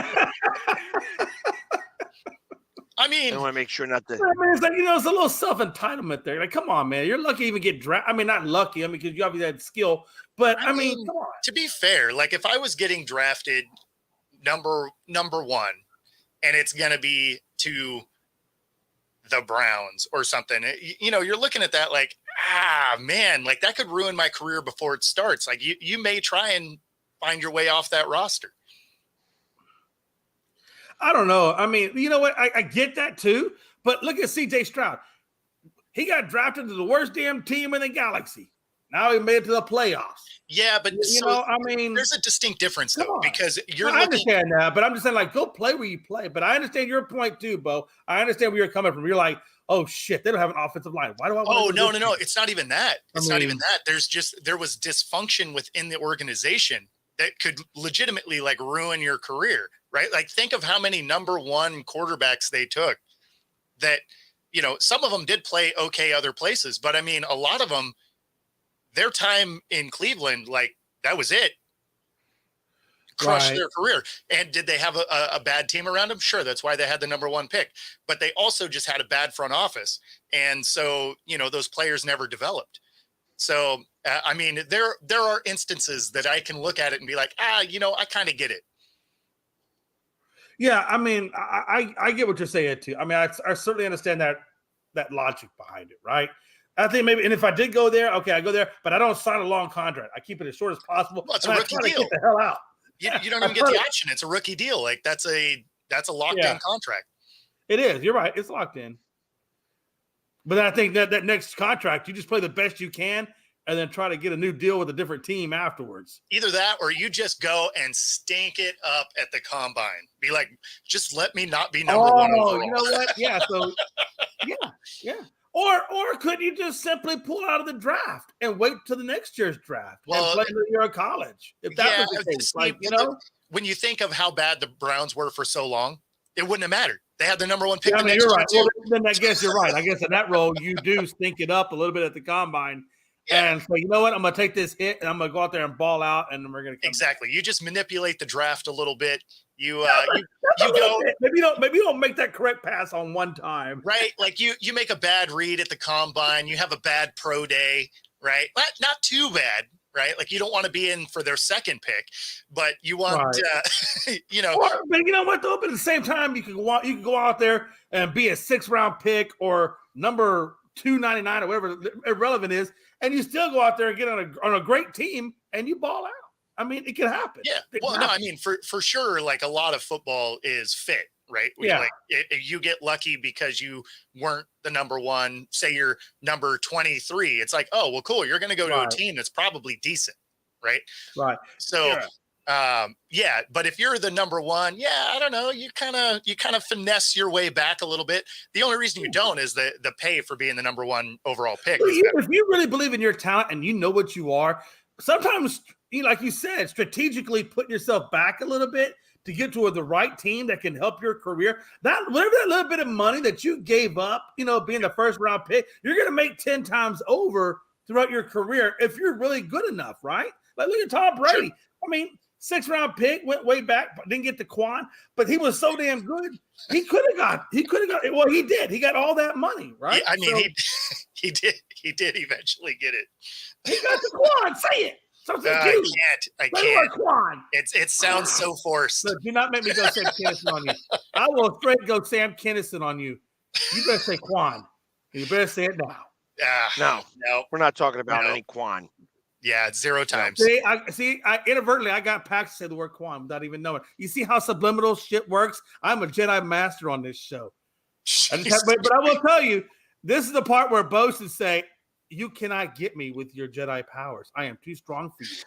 I mean, I want to make sure not to. I mean, it's like, you know, it's a little self-entitlement there. Like, come on, man. You're lucky to even get drafted. I mean, not lucky. I mean, because you obviously had skill. But, I mean, come on. To be fair, like, if I was getting drafted number 1, and it's going to be to the Browns or something, you know, you're looking at that like, man, like, that could ruin my career before it starts. Like, you may try and find your way off that roster. I don't know. I mean, you know what? I get that too. But look at CJ Stroud. He got drafted to the worst damn team in the galaxy. Now he made it to the playoffs. Yeah, but I mean, there's a distinct difference though, because I understand that, but I'm just saying, like, go play where you play. But I understand your point too, Bo. I understand where you're coming from. You're like, oh shit, they don't have an offensive line. Why do I? Oh no. It's not even that. Not even that. There was dysfunction within the organization that could legitimately like ruin your career, right? Like think of how many number 1 quarterbacks they took that, you know, some of them did play okay other places, but I mean, a lot of them, their time in Cleveland, like that was it. Crushed their career. And did they have a bad team around them? Sure. That's why they had the number 1 pick, but they also just had a bad front office. And so, you know, those players never developed. So, I mean, there are instances that I can look at it and be like, you know, I kind of get it. Yeah, I mean, I get what you're saying too. I mean, I certainly understand that logic behind it, right? I think maybe, and if I did go there, okay, I go there, but I don't sign a long contract. I keep it as short as possible. Well, it's a rookie deal. Get the hell out. You don't even get the option. It's a rookie deal. Like that's a locked in contract. It is. You're right. It's locked in. But then I think that next contract, you just play the best you can and then try to get a new deal with a different team afterwards. Either that or you just go and stink it up at the combine. Be like, just let me not be number 1 overall. Oh, you know what? Yeah. So, yeah. Or could you just simply pull out of the draft and wait till the next year's draft and play until you're in college? If that was the case, like, you know, when you think of how bad the Browns were for so long, it wouldn't have mattered. They had the number 1 pick. Yeah, I mean, you're right. Well, then I guess you're right. I guess in that role, you do stink it up a little bit at the combine And so, you know what? I'm going to take this hit and I'm going to go out there and ball out, and then we're going to exactly. You just manipulate the draft a little bit. You go. Maybe you don't make that correct pass on one time. Right. Like you make a bad read at the combine. You have a bad pro day, right? Not too bad, right? Like you don't want to be in for their second pick, but you want, but you know what though? But at the same time, you can go out there and be a 6th round pick or number 299 or whatever irrelevant is, and you still go out there and get on a great team and you ball out. I mean, it can happen. Yeah. Well, no, I mean, for sure, like a lot of football is fit, right? Yeah. Like if you get lucky because you weren't the number one, say you're number 23, it's like, oh, well, cool. You're going to go to a team that's probably decent. Right. Right. So, yeah. But if you're the number one, I don't know. You kind of finesse your way back a little bit. The only reason you don't is the pay for being the number one overall pick. If you really believe in your talent and you know what you are, sometimes, like you said, strategically put yourself back a little bit to get to the right team that can help your career. Whatever that little bit of money that you gave up, being the 1st round pick, you're going to make 10 times over throughout your career if you're really good enough, right? Like look at Tom Brady. Sure. I mean, 6th round pick, went way back, but didn't get the Quan, but he was so damn good. He could have got, well, he did. He got all that money, right? I mean, he did eventually get it. He got the Quan. Say it. I can't. It sounds so forced. Look, do not make me go Sam Kinison on you. I will straight go Sam Kinison on you. You better say Quan. You better say it now. No, we're not talking about any Quan. Yeah, 0 times. I inadvertently I got Pax to say the word Quan without even knowing. You see how subliminal shit works? I'm a Jedi master on this show. But I will tell you, this is the part where Bo should say, "You cannot get me with your Jedi powers. I am too strong for you."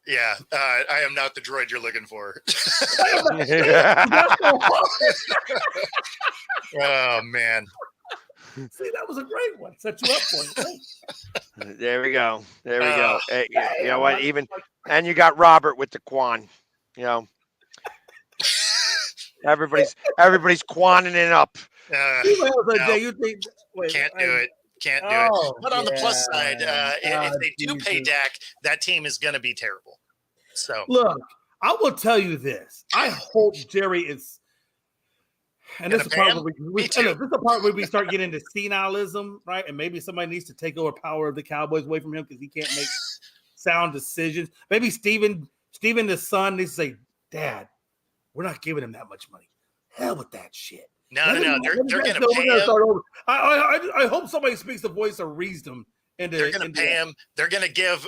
Yeah, I am not the droid you're looking for. Oh man. See, that was a great one. Set you up for it. There we go. Hey, you know what? And you got Robert with the Quan. Everybody's Quanning it up. Can't do it. Can't do it. But on the plus side, if they do pay Dak, that team is going to be terrible. So look, I will tell you this. I hope Jerry is. And this is the part where we start getting into senilism, right? And maybe somebody needs to take over power of the Cowboys away from him because he can't make sound decisions. Maybe Steven, the son, needs to say, "Dad, we're not giving him that much money. Hell with that shit." No. They're going to pay him. I hope somebody speaks the voice of reason. They're going to pay him. They're going to give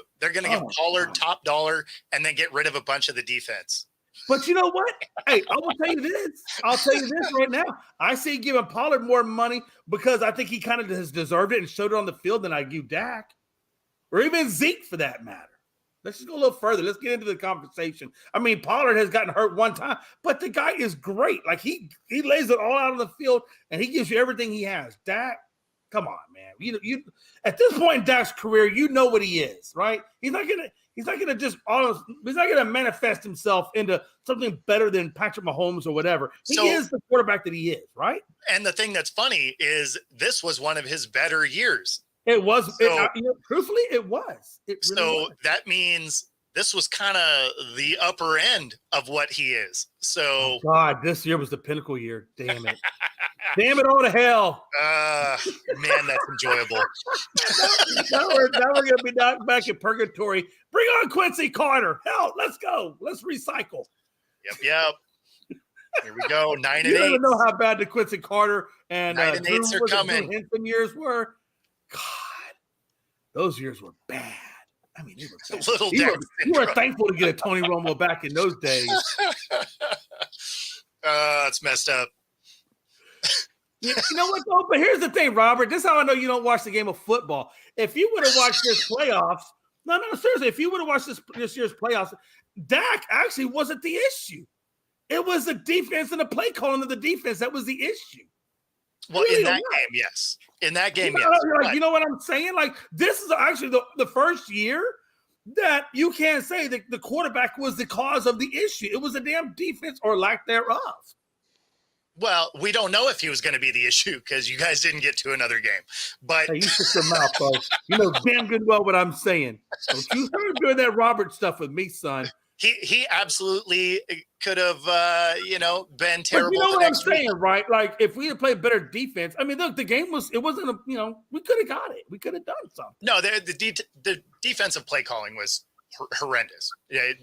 Pollard top dollar and then get rid of a bunch of the defense. But you know what? Hey, I will tell you this. I'll tell you this right now. I see giving Pollard more money because I think he kind of has deserved it and showed it on the field than I give Dak. Or even Zeke for that matter. Let's just go a little further. Let's get into the conversation. I mean, Pollard has gotten hurt one time, but the guy is great. Like he lays it all out on the field and he gives you everything he has. Dak, come on, man. You at this point in Dak's career, you know what he is, right? He's not gonna manifest himself into something better than Patrick Mahomes or whatever. He is the quarterback that he is, right? And the thing that's funny is this was one of his better years. It was. Truthfully, it was. It really was. That means this was kind of the upper end of what he is. So, God, this year was the pinnacle year. Damn it. Damn it all to hell. Man, that's enjoyable. now we're going to be knocked back in purgatory. Bring on Quincy Carter. Hell, let's go. Let's recycle. Yep. Here we go. 9-8. You don't even know how bad the Quincy Carter and 9-8s are coming. Henson years were. God, those years were bad. I mean, they were bad. You were thankful to get a Tony Romo back in those days. It's messed up. You know what, though? But here's the thing, Robert. This is how I know you don't watch the game of football. If you would have watched this playoffs, no, seriously, if you would have watched this year's playoffs, Dak actually wasn't the issue. It was the defense and the play calling of the defense that was the issue. Well, really, in that game, yes. In that game, yes. You know what I'm saying? Like, this is actually the first year that you can't say that the quarterback was the cause of the issue. It was a damn defense or lack thereof. Well, we don't know if he was going to be the issue because you guys didn't get to another game. But hey, you shut your mouth, bro. You know damn good well what I'm saying. Don't you start doing that Robert stuff with me, son. He absolutely could have, been terrible. But you know what I'm saying, right? Like, if we had played better defense, I mean, look, the game wasn't we could have got it. We could have done something. No, the defensive play calling was horrendous. Yeah,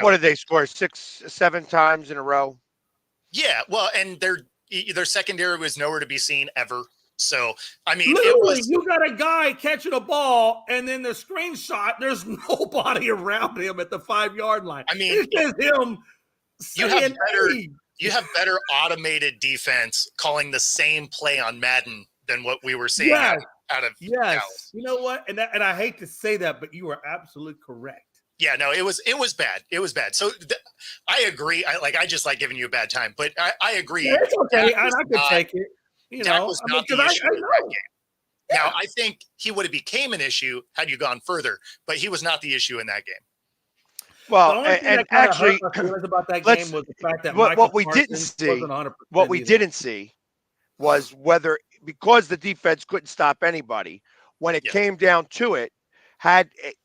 what did they score? 6-7 times in a row? Yeah, well, and their secondary was nowhere to be seen ever. So, I mean, literally, you got a guy catching a ball, and then the screenshot, there's nobody around him at the 5-yard line. I mean, it's just him. You have better automated defense calling the same play on Madden than what we were seeing out of Dallas. You know what? And I hate to say that, but you are absolutely correct. Yeah, no, it was bad. It was bad. So I agree. I just like giving you a bad time, but I agree. Yeah, it's okay. I could take it. That was not the issue in that game. Now, I think he would have became an issue had you gone further, but he was not the issue in that game. Well, and actually, about that game was the fact that what we didn't see was whether, because the defense couldn't stop anybody, when it came down to it,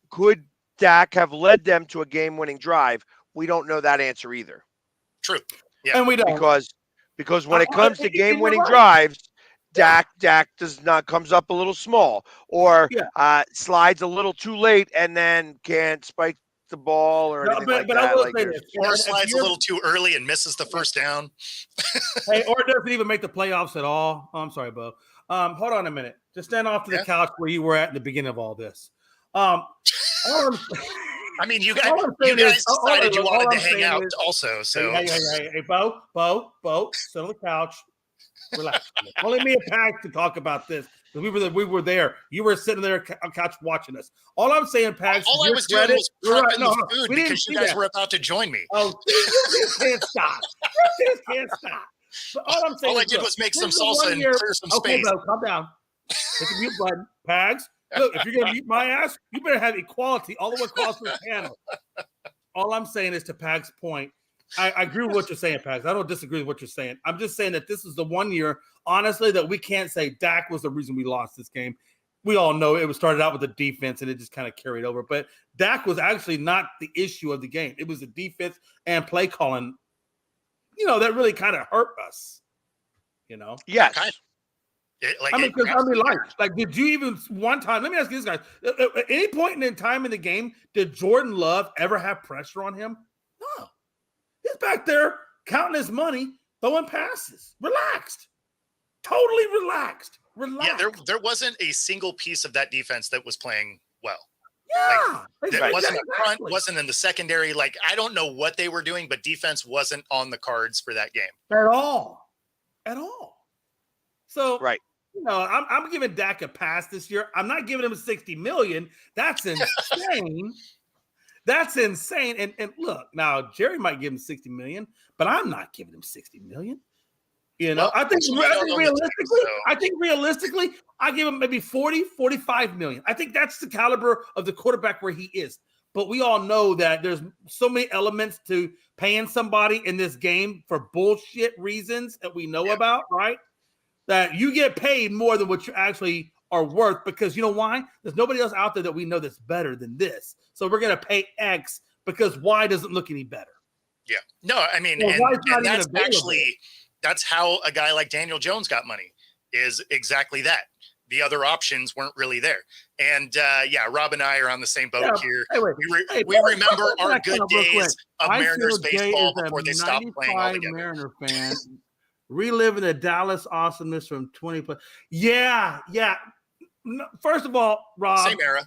could Dak have led them to a game-winning drive? We don't know that answer either. True. Yeah. And we don't. Because when it comes to game-winning drives, Dak comes up a little small or slides a little too late and then can't spike the ball or anything like that. I will say this. Or slides a little too early and misses the first down. Hey, or doesn't even make the playoffs at all. Oh, I'm sorry, Bo. Hold on a minute. Just stand off to the couch where you were at in the beginning of all this. I mean, you guys decided you wanted to hang out also. So, hey, Bo, sit on the couch, relax. Only me and Pags can talk about this because we were there. You were sitting there on couch watching us. All I'm saying, Pags, all I was doing was prepping the food because you guys were about to join me. Oh, you just can't stop. You just can't stop. But all I did was make some salsa and clear some space. Okay, Bo, calm down. Hit the mute button, Pags. Look, if you're going to mute my ass, you better have equality all the way across the panel. All I'm saying is, to Pag's point, I agree with what you're saying, Pags. I don't disagree with what you're saying. I'm just saying that this is the one year, honestly, that we can't say Dak was the reason we lost this game. We all know it was started out with the defense, and it just kind of carried over. But Dak was actually not the issue of the game. It was the defense and play calling, that really kind of hurt us. Yes. Did you even one time? Let me ask you this, guys. At any point in time in the game, did Jordan Love ever have pressure on him? No. He's back there counting his money, throwing passes, relaxed, totally relaxed. Yeah, there wasn't a single piece of that defense that was playing well. Yeah, it wasn't up front, wasn't in the secondary. I don't know what they were doing, but defense wasn't on the cards for that game at all. So, right. I'm giving Dak a pass this year. I'm not giving him $60 million. That's insane. That's insane. And look, now Jerry might give him $60 million, but I'm not giving him $60 million. I think realistically, I give him maybe 40, 45 million. I think that's the caliber of the quarterback where he is. But we all know that there's so many elements to paying somebody in this game for bullshit reasons that we know about, right? That you get paid more than what you actually are worth, because you know why? There's nobody else out there that we know that's better than this. So we're going to pay X because Y doesn't look any better. Yeah. No, I mean, and that's how a guy like Daniel Jones got money, is exactly that. The other options weren't really there. And Rob and I are on the same boat here. We remember our good days of Mariners baseball before they stopped playing altogether. Mariner fan. Reliving the Dallas awesomeness from 20 plus. Yeah. No, first of all, Rob, same era.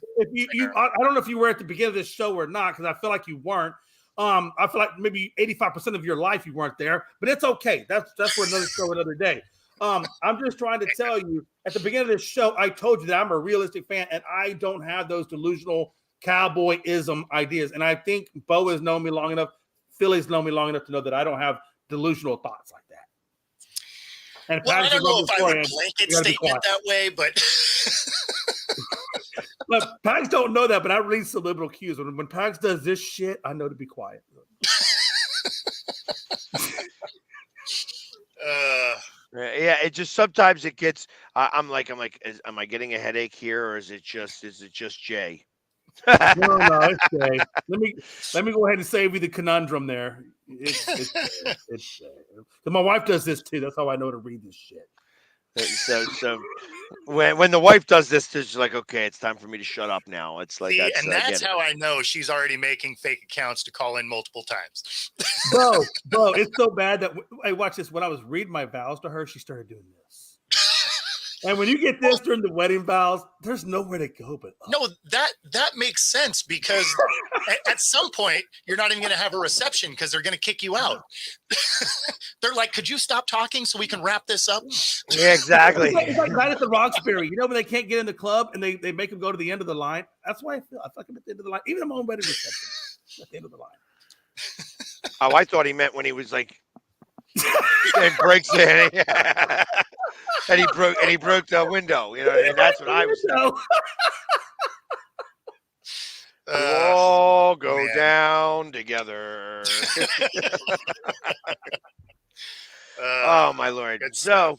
I don't know if you were at the beginning of this show or not, because I feel like you weren't. I feel like maybe 85% of your life you weren't there, but it's okay. That's for another show, another day. I'm just trying to tell you, at the beginning of this show, I told you that I'm a realistic fan, and I don't have those delusional cowboyism ideas. And I think Bo has known me long enough, Philly's known me long enough to know that I don't have delusional thoughts like that. And I don't know if I would blanket statement that way, but look, Pags don't know that, but I release subliminal cues. When Pags does this shit, I know to be quiet. Yeah, it just sometimes it gets. I'm like, am I getting a headache here, or is it just Jay? No, it's Jay. Let me go ahead and save you the conundrum there. It's Jay. It's Jay. 'Cause my wife does this too. That's how I know to read this shit. So when the wife does this, she's like, okay, it's time for me to shut up now. It's like See, that's and that's how I know she's already making fake accounts to call in multiple times. Bro, it's so bad that hey, watch this. When I was reading my vows to her, she started doing this. And when you get this during the wedding vows, there's nowhere to go but up. No, that makes sense because at some point you're not even going to have a reception because they're going to kick you out. They're like, "Could you stop talking so we can wrap this up?" Yeah, exactly. It's like right at the Roxbury. You know when they can't get in the club and they make them go to the end of the line. That's why I feel I fucking at the end of the line. Even at my own wedding reception, at the end of the line. Oh, I thought he meant when he was like, and breaks in, and he broke the window. You know what I mean? That's what I was saying. We'll all go down together. Oh my Lord! So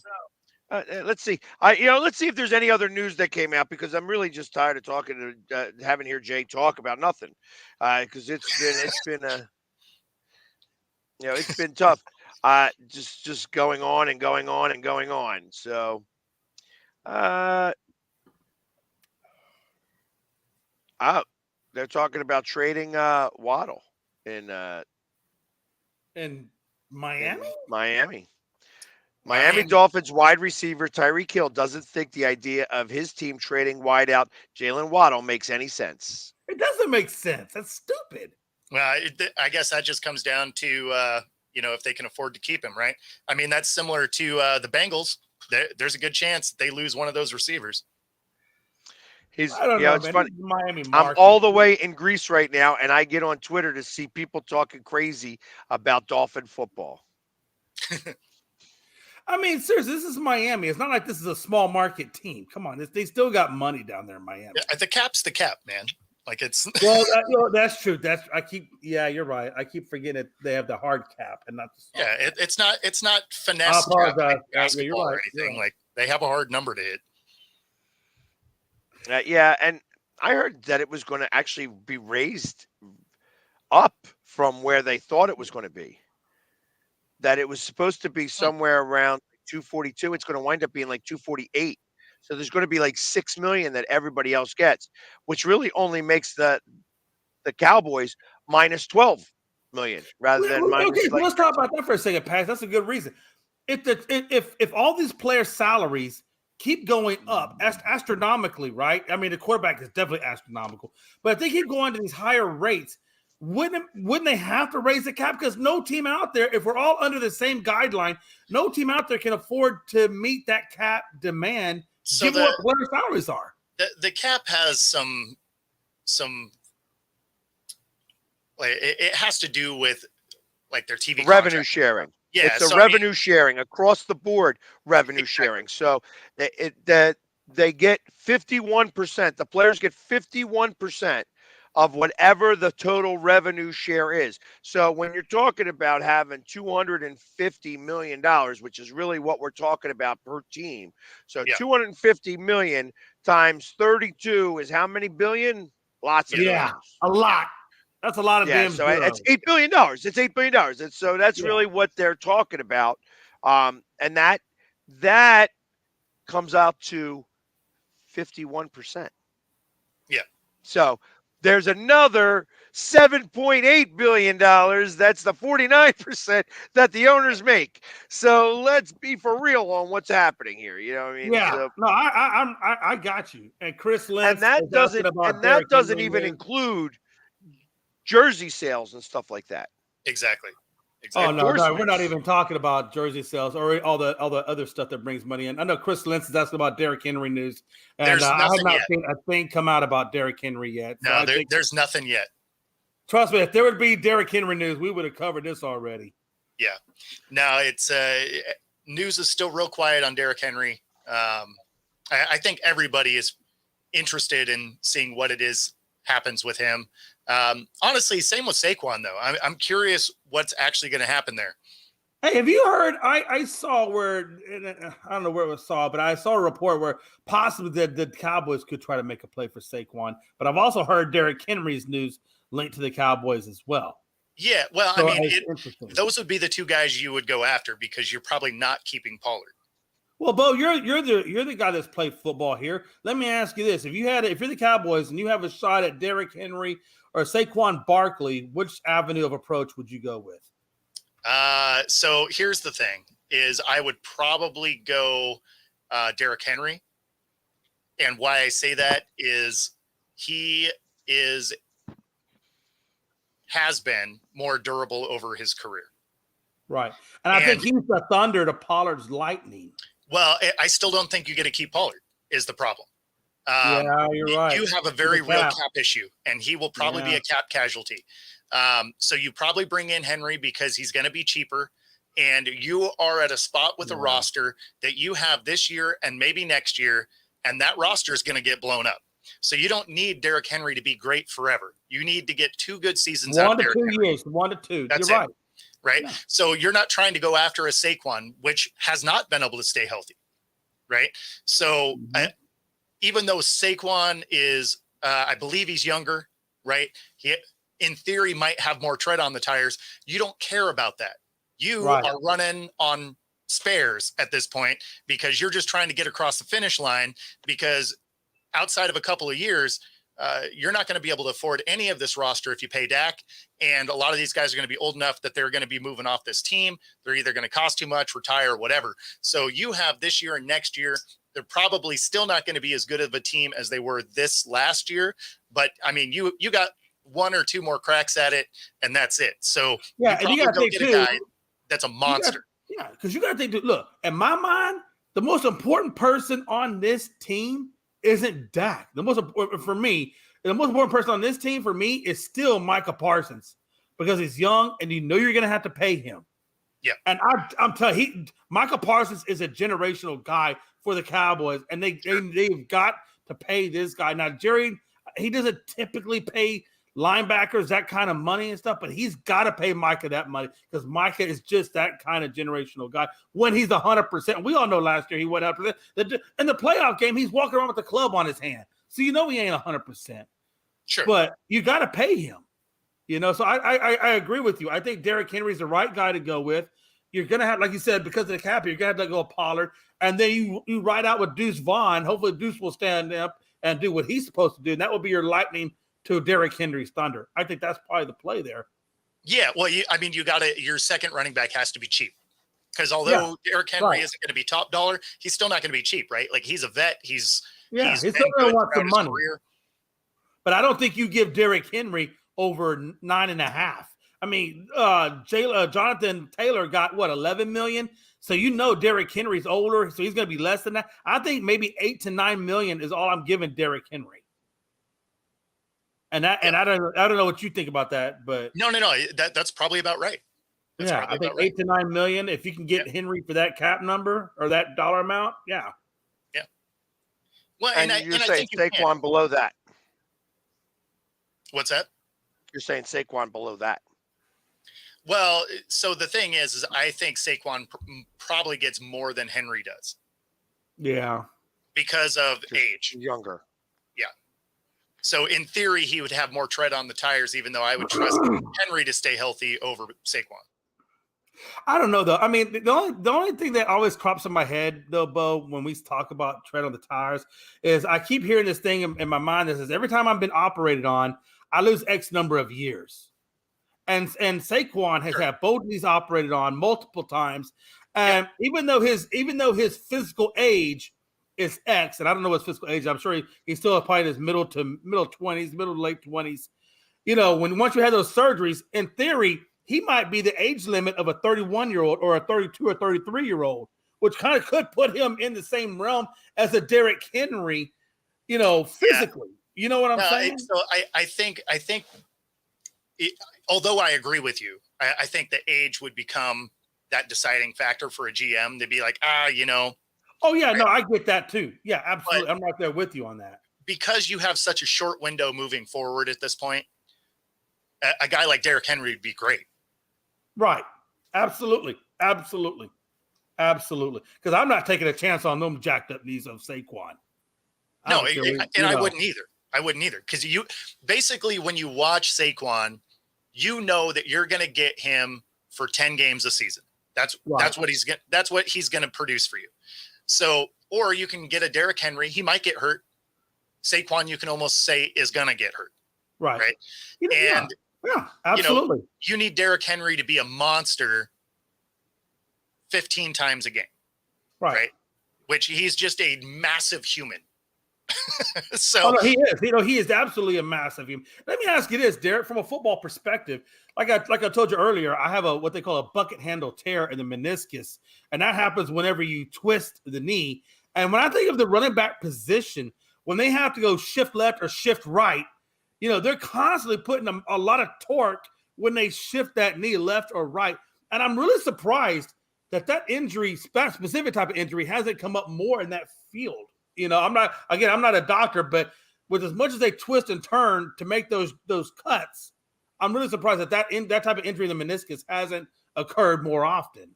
let's see. Let's see if there's any other news that came out because I'm really just tired of talking to having here Jay talk about nothing because it's been it's been tough. Just going on and going on and going on. So, they're talking about trading Waddle in Miami. Miami Dolphins wide receiver Tyreek Hill doesn't think the idea of his team trading wideout Jalen Waddle makes any sense. It doesn't make sense. That's stupid. Well, I guess that just comes down to if they can afford to keep him, right? I mean, that's similar to the Bengals. There's a good chance they lose one of those receivers. It's man. funny. Miami I'm all the way in Greece right now, and I get on Twitter to see people talking crazy about Dolphin football. I mean, seriously, this is Miami. It's not like this is a small market team. Come on, they still got money down there in Miami. Yeah, the cap's the cap, man. Like it's well, that's true. You're right. I keep forgetting they have the hard cap and not the soft cap. It's not finesse cap like basketball right. or anything. Like they have a hard number to hit. And I heard that it was going to actually be raised up from where they thought it was going to be. That it was supposed to be somewhere around 242. It's going to wind up being like 248. So there's going to be like $6 million that everybody else gets, which really only makes the Cowboys minus 12 million rather than minus. Okay, let's talk about that for a second, Pat. That's a good reason. If all these players' salaries keep going up astronomically, right? I mean, the quarterback is definitely astronomical, but if they keep going to these higher rates, wouldn't they have to raise the cap? Because no team out there, if we're all under the same guideline, no team out there can afford to meet that cap demand. So given what player salaries are. The cap has some like it has to do with like their TV revenue contract. sharing. Yeah, it's a revenue sharing across the board revenue sharing. So that they get 51%. The players get 51% of whatever the total revenue share is. So when you're talking about having $250 million, which is really what we're talking about per team. So 250 million times 32 is how many billion? Lots of zeros. A lot. That's a lot of damn so zeros. it's $8 billion. It's $8 billion. And so that's really what they're talking about. And that comes out to 51%. Yeah. So there's another $7.8 billion. That's the 49% that the owners make. So let's be for real on what's happening here. You know what I mean? Yeah. So, no, I got you. And Chris Lentz, and that doesn't even include jersey sales and stuff like that. Exactly. Oh no, we're not even talking about jersey sales or all the other stuff that brings money in. I know Chris Lentz is asking about Derrick Henry news, and I have not seen a thing come out about Derrick Henry yet. No, there's nothing yet. Trust me, if there would be Derrick Henry news, we would have covered this already. Yeah, no, it's news is still real quiet on Derrick Henry. I think everybody is interested in seeing what it is happens with him. Honestly, same with Saquon though. I'm curious what's actually going to happen there. Hey, have you heard? I saw where I don't know where it was saw, but I saw a report where possibly the Cowboys could try to make a play for Saquon. But I've also heard Derrick Henry's news linked to the Cowboys as well. Yeah, well, So I mean, interesting. those would be the two guys you would go after because you're probably not keeping Pollard. Well, Bo, you're the guy that's played football here. Let me ask you this: if you're the Cowboys and you have a shot at Derrick Henry or Saquon Barkley, which avenue of approach would you go with? So here's the thing: is I would probably go Derrick Henry, and why I say that is he has been more durable over his career. Right, and I think he's the thunder to Pollard's lightning. Well, I still don't think you get to keep Pollard is the problem. Yeah, you're right. You have a very real cap issue, and he will probably be a cap casualty. So you probably bring in Henry because he's going to be cheaper, and you are at a spot with a roster that you have this year and maybe next year, and that roster is going to get blown up. So you don't need Derrick Henry to be great forever. You need to get 2 good seasons out of Derrick Henry. 1 to 2 years. That's you're it. right. Right. Yeah. So you're not trying to go after a Saquon, which has not been able to stay healthy. Right. So even though Saquon is, I believe he's younger, right? He, in theory, might have more tread on the tires. You don't care about that. You are running on spares at this point because you're just trying to get across the finish line because outside of a couple of years, you're not going to be able to afford any of this roster if you pay Dak. And a lot of these guys are going to be old enough that they're going to be moving off this team. They're either going to cost too much, retire, whatever. So you have this year and next year. They're probably still not going to be as good of a team as they were this last year. But I mean, you got 1 or 2 more cracks at it, and that's it. So yeah, you probably go get a guy that's a monster. Because you got to think, look, in my mind, the most important person on this team isn't Dak. The most important for me, the most important person on this team for me is still Micah Parsons because he's young and you know you're going to have to pay him. Yeah. And I'm telling you, Micah Parsons is a generational guy for the Cowboys, and they've got to pay this guy. Now, Jerry, he doesn't typically pay linebackers that kind of money and stuff, but he's got to pay Micah that money because Micah is just that kind of generational guy when he's 100%. We all know last year he went 100%. In the playoff game, he's walking around with the club on his hand. So you know he ain't 100%. Sure. But you got to pay him. You know, so I agree with you. I think Derrick Henry's the right guy to go with. You're going to have, like you said, because of the cap, you're going to have to go Pollard. And then you ride out with Deuce Vaughn. Hopefully Deuce will stand up and do what he's supposed to do. And that will be your lightning to Derrick Henry's thunder. I think that's probably the play there. Yeah, well, you got to. Your second running back has to be cheap because although Derrick Henry isn't going to be top dollar, he's still not going to be cheap, right? Like he's a vet. He's still going to want some money. Career. But I don't think you give Derrick Henry over 9.5. I mean, Jonathan Taylor got what, 11 million. So you know Derrick Henry's older, so he's going to be less than that. I think maybe 8 to 9 million is all I'm giving Derrick Henry. And I don't know what you think about that, but no, that's probably about right. That's I think 8 to 9 million. If you can get Henry for that cap number or that dollar amount, yeah. Well, and you're saying Saquon below that. What's that? You're saying Saquon below that. Well, so the thing is I think Saquon probably gets more than Henry does. Yeah. Because of age. Younger. Yeah. So in theory, he would have more tread on the tires, even though I would trust Henry to stay healthy over Saquon. I don't know though. I mean, the only thing that always crops in my head though, Bo, when we talk about tread on the tires, is I keep hearing this thing in my mind that says every time I've been operated on, I lose X number of years. And Saquon has had both of these operated on multiple times, and even though his physical age is X, and I don't know what his physical age, I'm sure he's still probably in his middle to late 20s. You know, once you have those surgeries, in theory, he might be the age limit of a 31-year-old or a 32 or 33-year-old, which kind of could put him in the same realm as a Derrick Henry, you know, physically. You know what I'm saying? So I think although I agree with you, I think the age would become that deciding factor for a GM to be like, you know. Oh, yeah, no, I get that too. Yeah, absolutely. But I'm right there with you on that. Because you have such a short window moving forward at this point, a guy like Derrick Henry would be great. Right. Absolutely. Absolutely. Because I'm not taking a chance on them jacked up knees of Saquon. No, I wouldn't either. Because you basically, when you watch Saquon, you know that you're going to get him for 10 games a season. That's what he's going to produce for you. So, or you can get a Derrick Henry. He might get hurt. Saquon, you can almost say, is going to get hurt. Right. Yeah, absolutely. You need Derrick Henry to be a monster 15 times a game. Right. Which he's just a massive human. So he is. He is absolutely a massive human. Let me ask you this, Derek, from a football perspective. Like I told you earlier, I have what they call a bucket handle tear in the meniscus, and that happens whenever you twist the knee. And when I think of the running back position, when they have to go shift left or shift right, they're constantly putting a lot of torque when they shift that knee left or right. And I'm really surprised that injury, specific type of injury, hasn't come up more in that field. I'm not a doctor, but with as much as they twist and turn to make those cuts, I'm really surprised that type of injury in the meniscus hasn't occurred more often.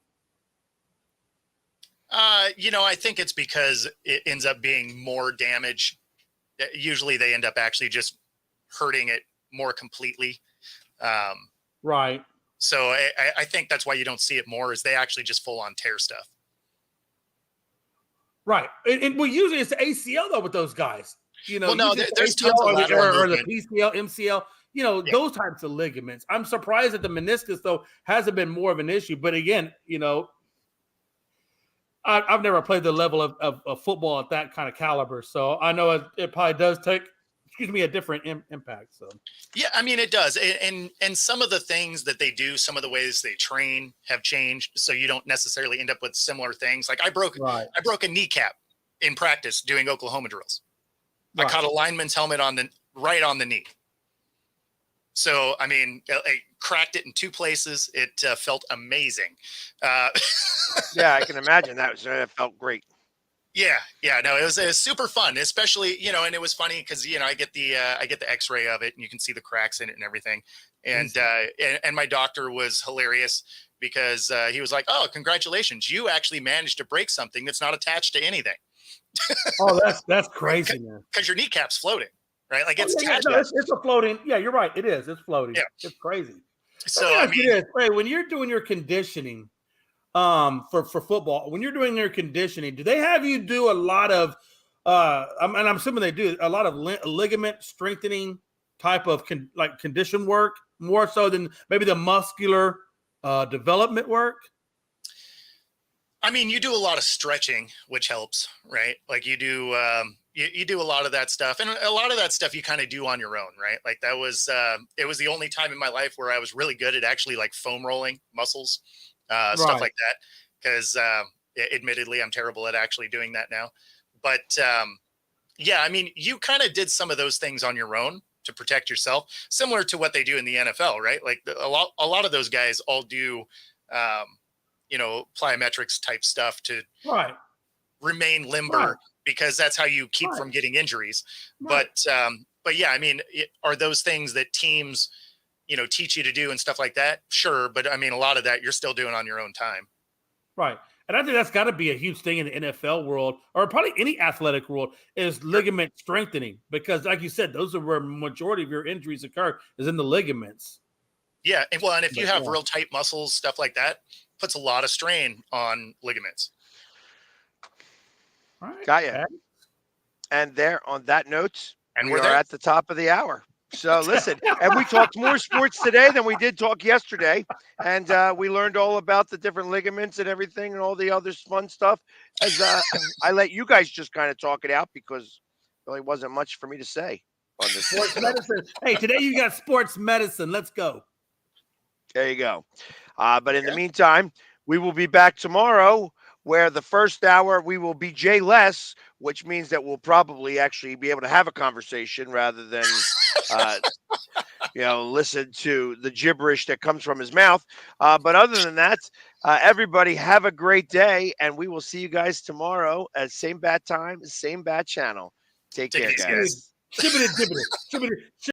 I think it's because it ends up being more damage. Usually they end up actually just hurting it more completely. Right. So I think that's why you don't see it more, is they actually just full on tear stuff. Right. And usually it's the ACL though with those guys. Well, no, there's tons of lateral or the PCL, MCL, those types of ligaments. I'm surprised that the meniscus though hasn't been more of an issue. But again, I've never played the level of football at that kind of caliber, so I know it probably does take a different impact. So yeah, I mean it does, and some of the things that they do, some of the ways they train have changed, so you don't necessarily end up with similar things. Like I broke a kneecap in practice doing Oklahoma drills. I caught a lineman's helmet right on the knee. So I mean, I cracked it in 2 places. It felt amazing. Yeah, I can imagine that felt great. Yeah, no, it was super fun, especially, and it was funny because, I get the X-ray of it and you can see the cracks in it and everything. And my doctor was hilarious because he was like, "Oh, congratulations. You actually managed to break something that's not attached to anything." Oh, that's crazy, man. Because your kneecap's floating, right? Like it's it's a floating. Yeah, you're right. It is. It's floating. Yeah. It's crazy. So I mean, when you're doing your conditioning, for football, when you're doing their conditioning, do they have you do a lot of and I'm assuming they do a lot of ligament strengthening type of condition work, more so than maybe the muscular development work? I mean, you do a lot of stretching, which helps, right? Like you do you do a lot of that stuff, and a lot of that stuff you kind of do on your own, right? Like that was it was the only time in my life where I was really good at actually like foam rolling muscles. Stuff like that, because admittedly I'm terrible at actually doing that now, but yeah, I mean, you kind of did some of those things on your own to protect yourself, similar to what they do in the NFL, right? Like a lot of those guys all do plyometrics type stuff to remain limber, because that's how you keep from getting injuries. But yeah, I mean, are those things that teams teach you to do and stuff like that? Sure. But I mean, a lot of that you're still doing on your own time. Right. And I think that's got to be a huge thing in the NFL world, or probably any athletic world, is ligament strengthening. Because like you said, those are where majority of your injuries occur, is in the ligaments. Yeah. And if you have real tight muscles, stuff like that, puts a lot of strain on ligaments. All right. Got you. And there, on that note, and we're at the top of the hour. So listen, and we talked more sports today than we did talk yesterday. And we learned all about the different ligaments and everything and all the other fun stuff. As I let you guys just kind of talk it out, because there really wasn't much for me to say on this. Sports medicine. Hey, today you got sports medicine. Let's go. There you go. But in the meantime, we will be back tomorrow, where the first hour we will be Jay-less, which means that we'll probably actually be able to have a conversation rather than listen to the gibberish that comes from his mouth. But other than that, everybody have a great day, and we will see you guys tomorrow at same bat time, same bat channel. Take care, guys.